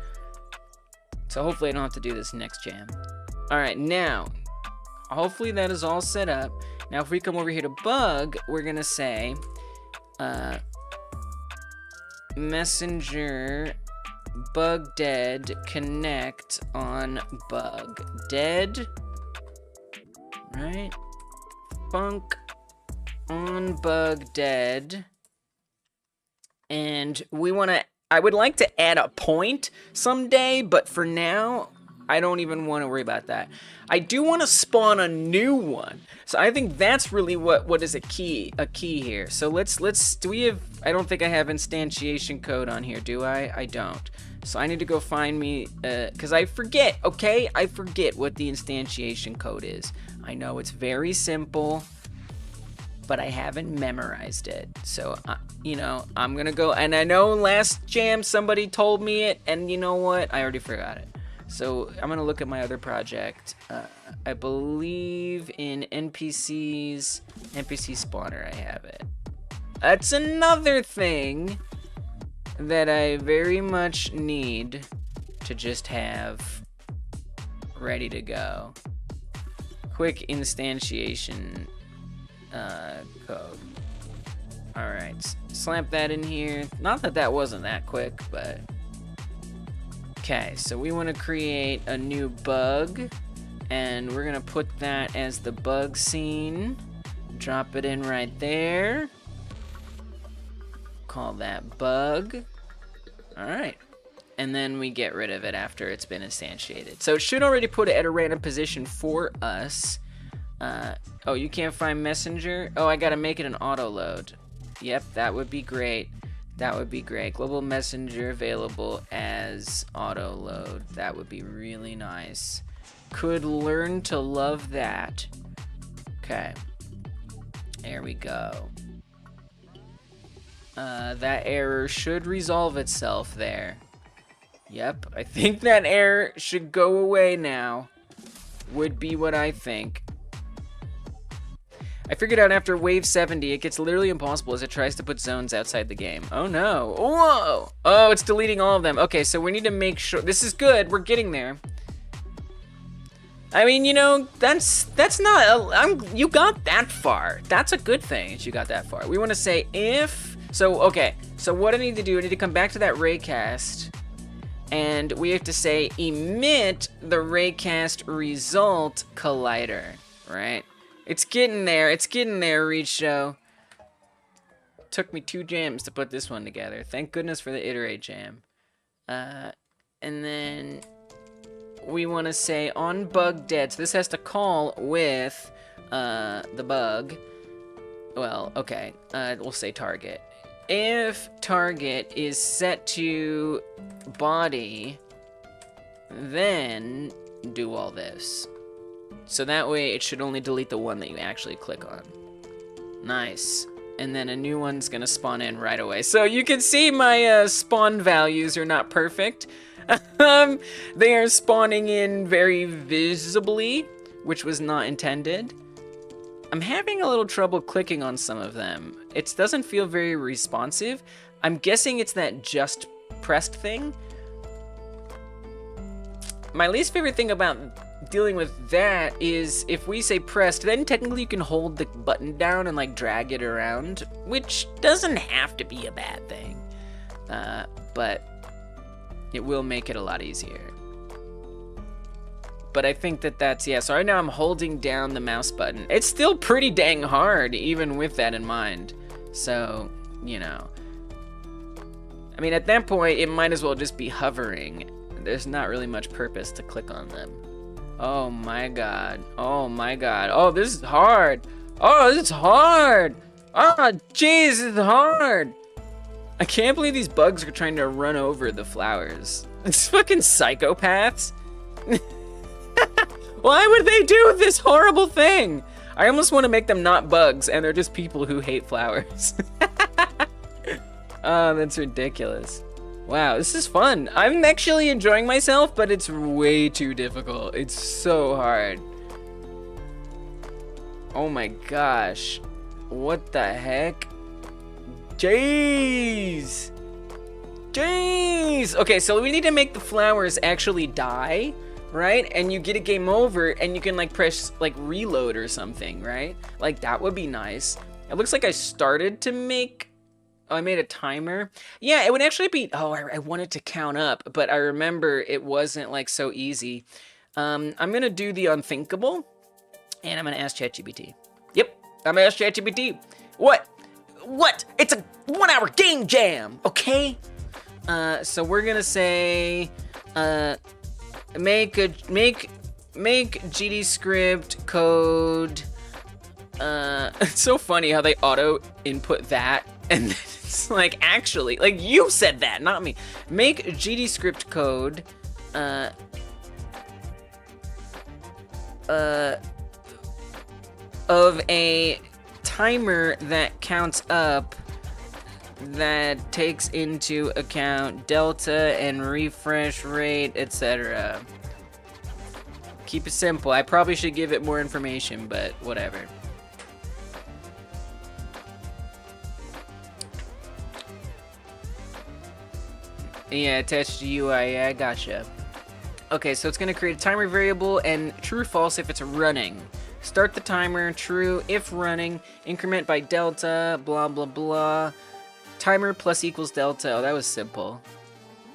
So hopefully I don't have to do this next jam. All right, now, hopefully that is all set up. Now, if we come over here to bug, we're gonna say, messenger bug dead connect on bug dead, right? Funk on bug dead, and we wanna, I would like to add a point someday, but for now, I don't even want to worry about that. I do want to spawn a new one. So I think that's really what is a key here. So do we have, I don't think I have instantiation code on here, do I? I don't. So I need to go find me, cause I forget, okay? I forget what the instantiation code is. I know it's very simple, but I haven't memorized it. So, you know, I'm gonna go, and I know last jam somebody told me it, and you know what? I already forgot it. So I'm gonna look at my other project. I believe in NPC spawner, I have it. That's another thing that I very much need to just have ready to go. Quick instantiation code. All right, slamp that in here. Not that that wasn't that quick, but. Okay, so we want to create a new bug, and we're gonna put that as the bug scene. Drop it in right there. Call that bug. All right. and then we get rid of it after it's been instantiated. So it should already put it at a random position for us. Oh, you can't find messenger? Oh, I gotta make it an auto load. Yep, that would be great. That would be great. Global messenger available as auto load. That would be really nice. Could learn to love that. Okay. There we go. That error should resolve itself there. Yep, I think that error should go away now. Would be what I think. I figured out after wave 70, it gets literally impossible as it tries to put zones outside the game. Oh no. Whoa! Oh, it's deleting all of them. Okay, so we need to make sure. This is good. We're getting there. I mean, you know, that's not. You got that far. That's a good thing that you got that far. We want to say if. So, okay. So what I need to do, I need to come back to that raycast. And we have to say emit the raycast result collider, right? It's getting there. It's getting there, Reach Show. Took me 2 jams to put this one together. Thank goodness for the iterate jam. And then we want to say on bug dead. So this has to call with the bug. Well, okay. We'll say target. If target is set to body, then do all this. So that way it should only delete the one that you actually click on. Nice. And then a new one's gonna spawn in right away. So you can see my spawn values are not perfect. They are spawning in very visibly, which was not intended. I'm having a little trouble clicking on some of them. It doesn't feel very responsive. I'm guessing it's that just pressed thing. My least favorite thing about dealing with that is if we say pressed, then technically you can hold the button down and like drag it around, which doesn't have to be a bad thing, but it will make it a lot easier. But I think that's, yeah, so right now I'm holding down the mouse button. It's still pretty dang hard even with that in mind. So, you know, I mean, at that point it might as well just be hovering. There's not really much purpose to click on them. Oh my god. Oh my god. Oh, this is hard. Oh, this is hard. Oh, jeez, this is hard. I can't believe these bugs are trying to run over the flowers. It's fucking psychopaths. Why would they do this horrible thing? I almost want to make them not bugs, and they're just people who hate flowers. Oh, that's ridiculous. Wow, this is fun. I'm actually enjoying myself, but it's way too difficult. It's so hard. Oh my gosh. What the heck? Jeez. Jeez. Okay, so we need to make the flowers actually die, right? And you get a game over, and you can like press like reload or something, right? Like that would be nice. It looks like I started to make... Oh, I made a timer. Yeah, it would actually be... Oh, I wanted to count up, but I remember it wasn't like so easy. I'm gonna do the unthinkable, and I'm gonna ask ChatGPT. Yep, I'm gonna ask ChatGPT. What? It's a 1-hour game jam, okay? So we're gonna say, make GD script code. It's so funny how they auto input that. And it's like, actually, like you said that, not me. Make GD script code, of a timer that counts up, that takes into account delta and refresh rate, etc. Keep it simple. I probably should give it more information, but whatever. Yeah, attached to UI, yeah, gotcha. Okay, so it's gonna create a timer variable and true false if it's running. Start the timer, true if running, increment by delta, blah blah blah. Timer plus equals delta. Oh, that was simple.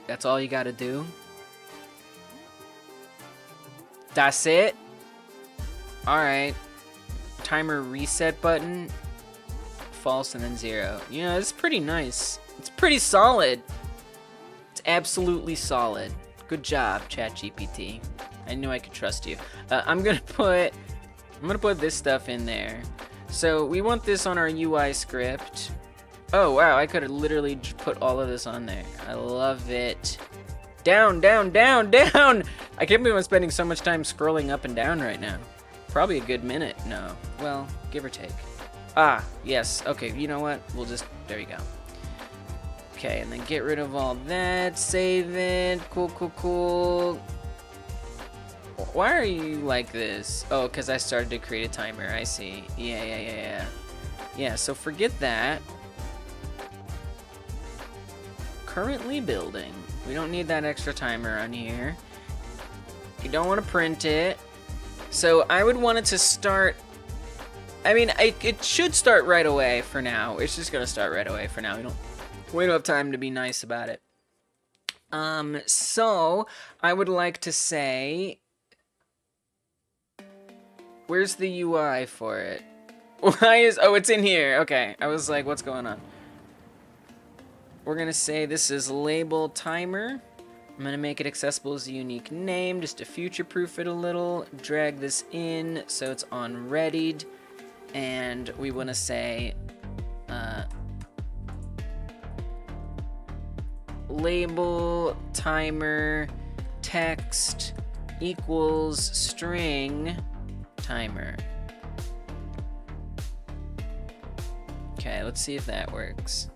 That's all you gotta do. That's it? Alright. Timer reset button. False and then 0. You know, it's pretty nice. It's pretty solid. It's That's absolutely solid. Good job, ChatGPT. I knew I could trust you. I'm gonna put this stuff in there. So we want this on our UI script. Oh wow, I could have literally put all of this on there. I love it. Down, down, down, down! I can't believe I'm spending so much time scrolling up and down right now. Probably a good minute. No. Well, give or take. Ah, yes. Okay, you know what? We'll just... There you go. Okay, and then get rid of all that. Save it. Cool, cool, cool. Why are you like this? Oh, because I started to create a timer. I see. Yeah. Yeah, so forget that. Currently building. We don't need that extra timer on here. You don't want to print it. So I would want it to start... I mean, it should start right away for now. It's just going to start right away for now. We don't have time to be nice about it. So I would like to say... Where's the UI for it? Why is... Oh, it's in here. Okay. I was like, what's going on? We're going to say this is label timer. I'm going to make it accessible as a unique name, just to future-proof it a little. Drag this in so it's on readied. And we want to say label timer text equals string timer. Okay, let's see if that works.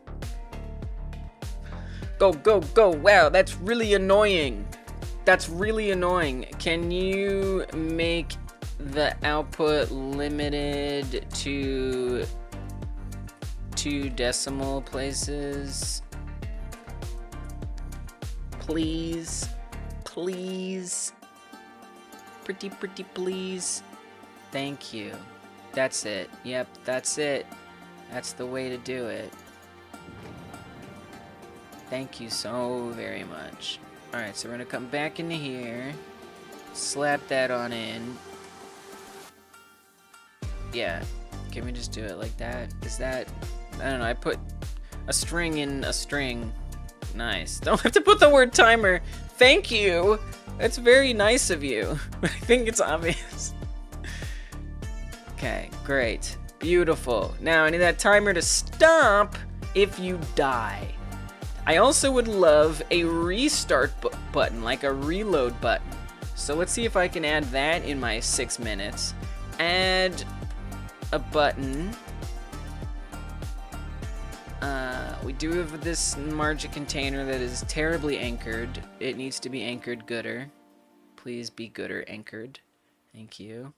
Go, go, go. Wow, that's really annoying. That's really annoying. Can you make the output limited to 2 decimal places? Please. Please. Pretty please. Thank you. That's it. Yep, that's it. That's the way to do it. Thank you so very much. Alright, so we're gonna come back into here. Slap that on in. Yeah. Can we just do it like that? Is that... I don't know, I put a string in a string. Nice. Don't have to put the word timer. Thank you! That's very nice of you. I think it's obvious. Okay, great. Beautiful. Now I need that timer to stop if you die. I also would love a restart button, like a reload button. So let's see if I can add that in my 6 minutes. Add a button. We do have this margin container that is terribly anchored. It needs to be anchored gooder. Please be gooder anchored. Thank you.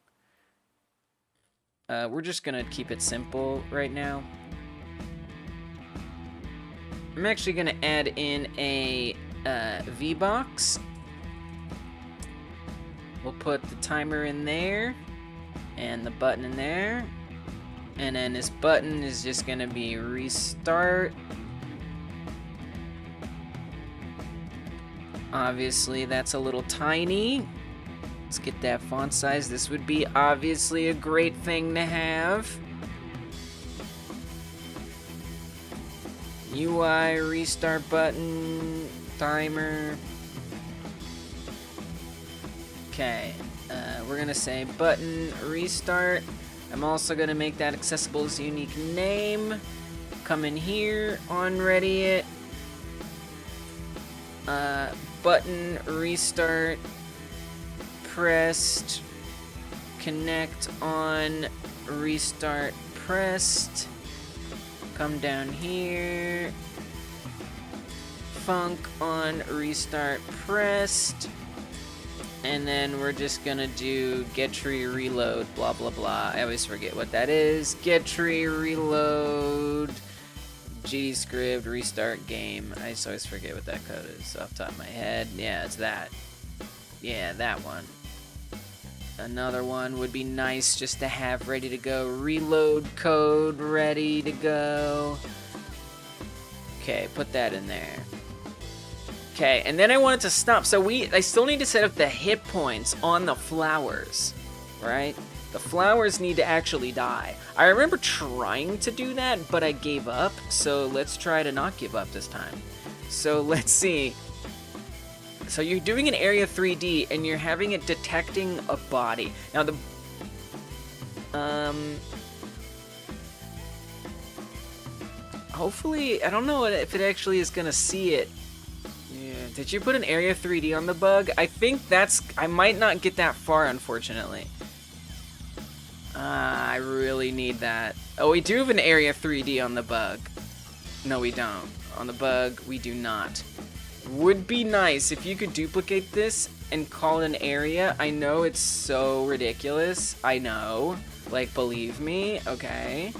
We're just gonna keep it simple right now. I'm actually gonna add in a V-box. We'll put the timer in there and the button in there, and then this button is just gonna be restart. Obviously that's a little tiny. Let's get that font size. This would be obviously a great thing to have. UI restart button, timer. Okay, we're gonna say button restart. I'm also gonna make that accessible as a unique name. Come in here, on ready it. Button restart pressed. Connect on restart pressed. Come down here. Func on restart pressed. And then we're just gonna do get tree reload, blah blah blah. I always forget what that is. Get tree reload, GD script, restart game. I just always forget what that code is off the top of my head. Yeah, it's that. Yeah, that one. Another one would be nice just to have ready to go. Reload code ready to go. Okay, put that in there. Okay, and then I want it to stop. So I still need to set up the hit points on the flowers, right? The flowers need to actually die. I remember trying to do that, but I gave up. So let's try to not give up this time. So let's see. So you're doing an area 3D and you're having it detecting a body. Now the hopefully, I don't know if it actually is gonna see it. Yeah. Did you put an area 3D on the bug? I think I might not get that far, unfortunately. I really need that. Oh, we do have an area 3D on the bug. No, we don't. On the bug, we do not. Would be nice if you could duplicate this and call it an area. I know it's so ridiculous. I know. Like, believe me. Okay.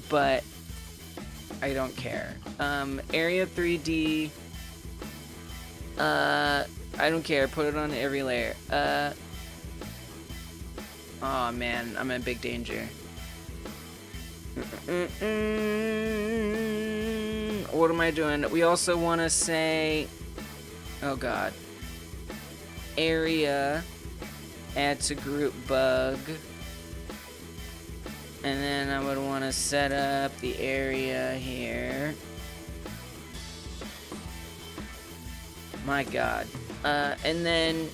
But I don't care. Area 3D. I don't care. Put it on every layer. Oh man, I'm in big danger. What am I doing? We also want to say, oh god, area, add to group bug, and then I would want to set up the area here. My god. And then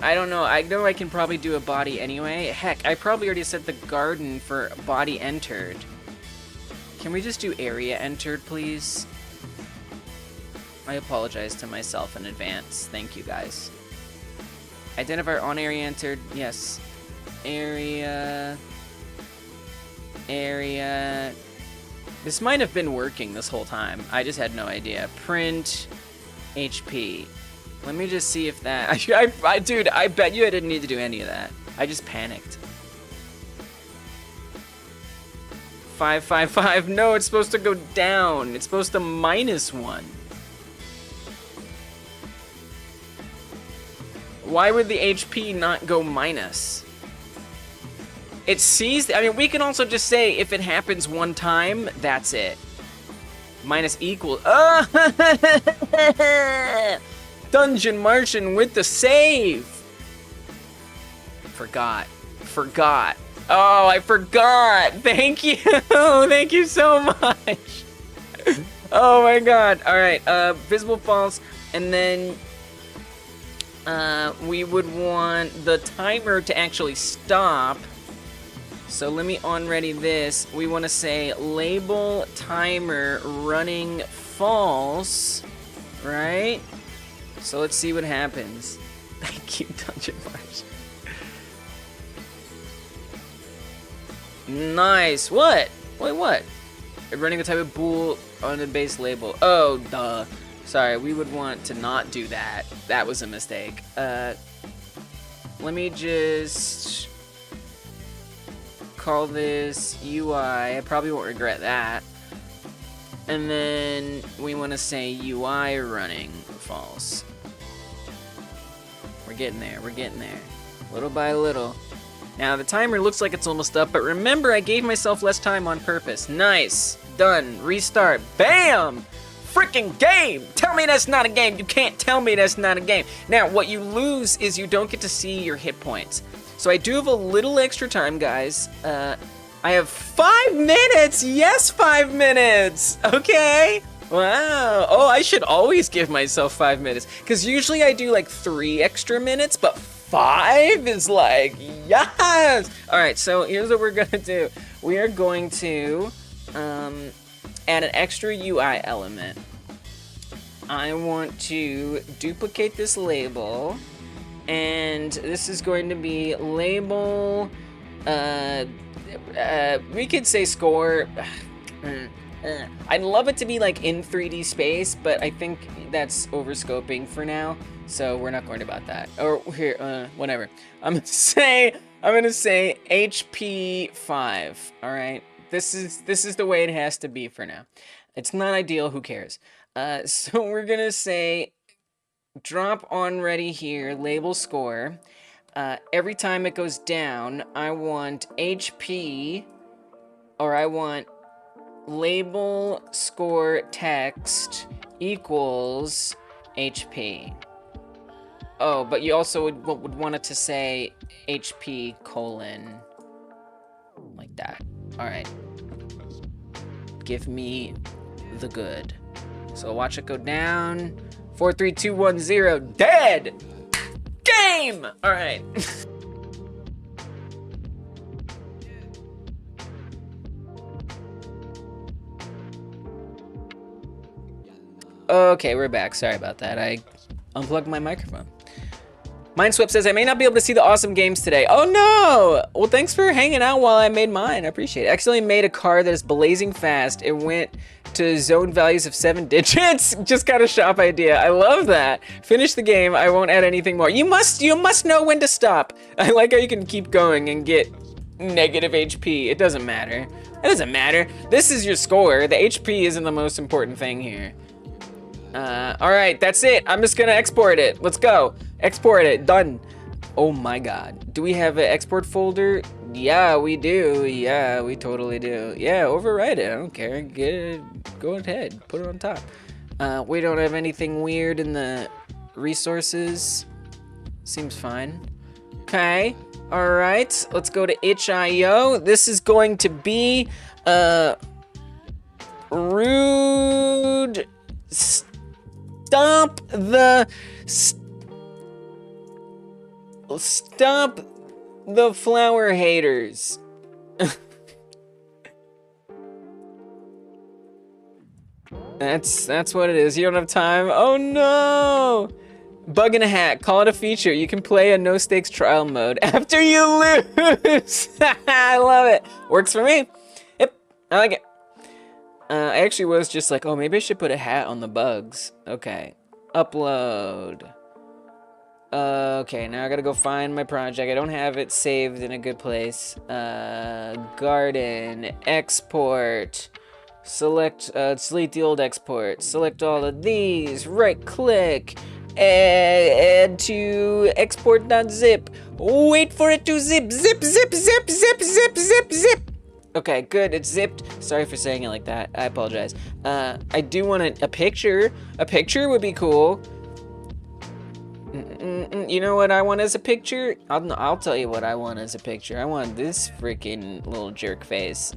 I don't know. I know I can probably do a body anyway. Heck, I probably already set the garden for body entered. Can we just do area entered, please? I apologize to myself in advance. Thank you, guys. Identifier on area entered. Yes. Area. Area. This might have been working this whole time. I just had no idea. Print HP. Let me just see if that... dude, I bet you I didn't need to do any of that. I just panicked. 555. No, it's supposed to go down. It's supposed to -1. Why would the HP not go minus? It sees... I mean, we can also just say if it happens one time, that's it. Minus equals... Oh! Dungeon Martian with the save! Forgot. Oh, I forgot! Thank you! Thank you so much! Oh my god. Alright, visible false, and then we would want the timer to actually stop. So let me on-ready this. We want to say label timer running false, right? So let's see what happens. Thank you, Dungeon Martian. Nice. What? Wait, what? Running the type of bool on the base label. Oh, duh. Sorry, we would want to not do that. That was a mistake. Let me just call this UI. I probably won't regret that. And then we want to say UI running false. We're getting there. Little by little. Now, the timer looks like it's almost up, but remember, I gave myself less time on purpose. Nice. Done. Restart. Bam! Freaking game! Tell me that's not a game. You can't tell me that's not a game. Now, what you lose is you don't get to see your hit points. So I do have a little extra time, guys. I have 5 minutes! Yes, 5 minutes! Okay. Wow. Oh, I should always give myself 5 minutes. Because usually I do like 3 extra minutes, but 5 is like, yes! Alright, so here's what we're going to do. We are going to add an extra UI element. I want to duplicate this label. And this is going to be label... we could say score... I'd love it to be like in 3D space, but I think that's overscoping for now, so we're not going about that. Or here, whatever. I'm gonna say HP 5. All right, this is the way it has to be for now. It's not ideal. Who cares? So we're gonna say drop on ready here. Label score. Every time it goes down, I want HP, or I want label score text equals HP. Oh, but you also would want it to say HP colon like that. All right. Give me the good. So watch it go down. 4, 3, 2, 1, 0. Dead! Game! Alright. Okay, we're back. Sorry about that. I unplugged my microphone. Mineswept says, I may not be able to see the awesome games today. Oh no! Well, thanks for hanging out while I made mine. I appreciate it. I accidentally made a car that is blazing fast. It went to zone values of 7 digits. Just got a shop idea. I love that. Finish the game. I won't add anything more. You must know when to stop. I like how you can keep going and get negative HP. It doesn't matter. It doesn't matter. This is your score. The HP isn't the most important thing here. All right, that's it. I'm just gonna export it. Let's go. Export it. Done. Oh my God. Do we have an export folder? Yeah, we do. Yeah, we totally do. Yeah, overwrite it. I don't care. Get it. Go ahead. Put it on top. We don't have anything weird in the resources. Seems fine. Okay. All right. Let's go to itch.io. This is going to be rude. Stop the flower haters. That's what it is. You don't have time. Oh no! Bug in a hat. Call it a feature. You can play a no stakes trial mode after you lose. I love it. Works for me. Yep, I like it. I actually was just like, oh, maybe I should put a hat on the bugs. Okay. Upload. Okay, now I gotta go find my project. I don't have it saved in a good place. Garden. Export. Select, delete the old export. Select all of these. Right click. Add to export.zip. Wait for it to zip. Zip, zip, zip, zip, zip, zip, zip. Okay, good, it's zipped. Sorry for saying it like that, I apologize. I do want a picture. A picture would be cool. You know what I want as a picture? I'll tell you what I want as a picture. I want this freaking little jerk face.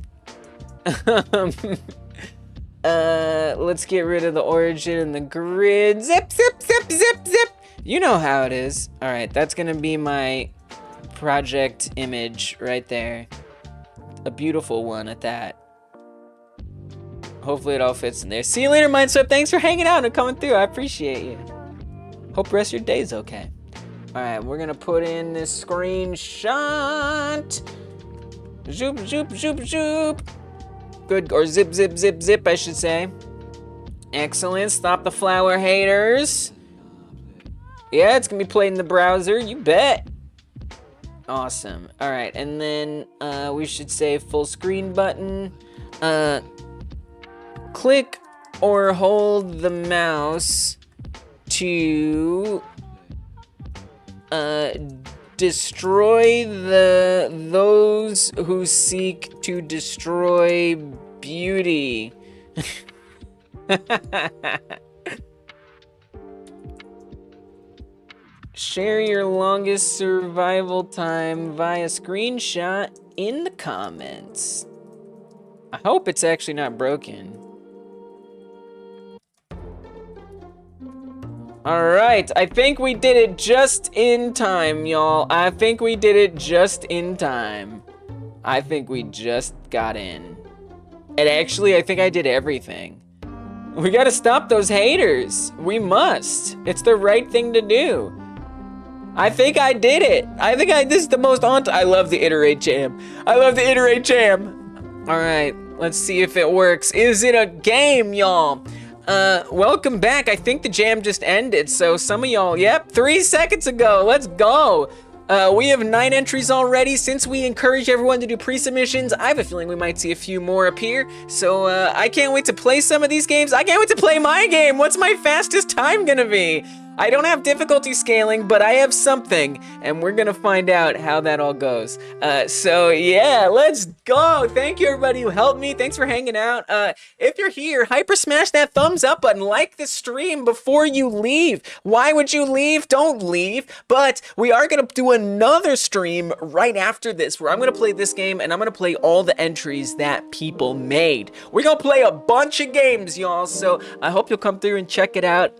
Let's get rid of the origin and the grid. Zip, zip, zip, zip, zip. You know how it is. All right, that's gonna be my project image right there. A beautiful one at that. Hopefully it all fits in there. See you later, Mineswept. Thanks for hanging out and coming through. I appreciate you. Hope the rest of your day's okay. All right, we're gonna put in this screenshot. Zoop, zoop, zoop, zoop. Good, or zip, zip, zip, zip, I should say. Excellent. Stop the flower haters. Yeah, it's gonna be played in the browser. You bet. Awesome. All right, and then we should say full screen button. Click or hold the mouse to destroy those who seek to destroy beauty. Share your longest survival time via screenshot in the comments. I hope it's actually not broken. Alright, I think we did it just in time, y'all. I think we did it just in time. I think we just got in. And actually, I think I did everything. We gotta stop those haters. We must. It's the right thing to do. I think I did it. This is the most I love the iterate jam. I love the iterate jam. All right, let's see if it works. Is it a game, y'all? Welcome back. I think the jam just ended. So some of y'all, yep, 3 seconds ago. Let's go. We have 9 entries already. Since we encourage everyone to do pre-submissions, I have a feeling we might see a few more appear. So I can't wait to play some of these games. I can't wait to play my game. What's my fastest time gonna be? I don't have difficulty scaling, but I have something, and we're gonna find out how that all goes. So yeah, let's go. Thank you everybody who helped me. Thanks for hanging out. If you're here, hyper smash that thumbs up button, like the stream before you leave. Why would you leave? Don't leave. But we are gonna do another stream right after this, where I'm gonna play this game, and I'm gonna play all the entries that people made. We're gonna play a bunch of games, y'all, so I hope you'll come through and check it out,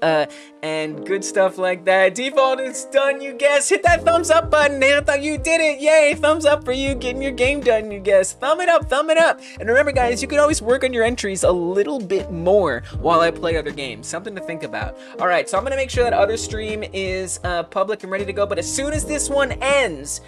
and good stuff like that. Default is done, you guys. Hit that thumbs up button. You did it. Yay, thumbs up for you getting your game done, you guys. Thumb it up, thumb it up. And remember, guys, you can always work on your entries a little bit more while I play other games. Something to think about. All right, so I'm gonna make sure that other stream is public and ready to go, but as soon as this one ends,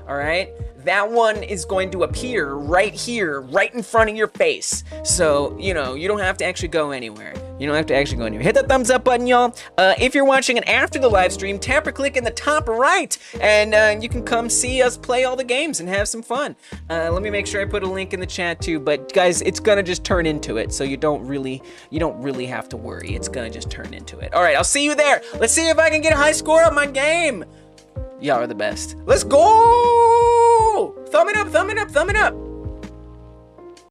all right, that one is going to appear right here, right in front of your face. So, you know, you don't have to actually go anywhere. You don't have to actually go anywhere. Hit that thumbs up button, y'all. If you're watching it after the live stream, tap or click in the top right, and you can come see us play all the games and have some fun. Let me make sure I put a link in the chat too, but guys, it's gonna just turn into it, so you don't really have to worry. It's gonna just turn into it. All right, I'll see you there. Let's see if I can get a high score on my game. Y'all are the best. Let's go! Thumb it up, thumb it up, thumb it up.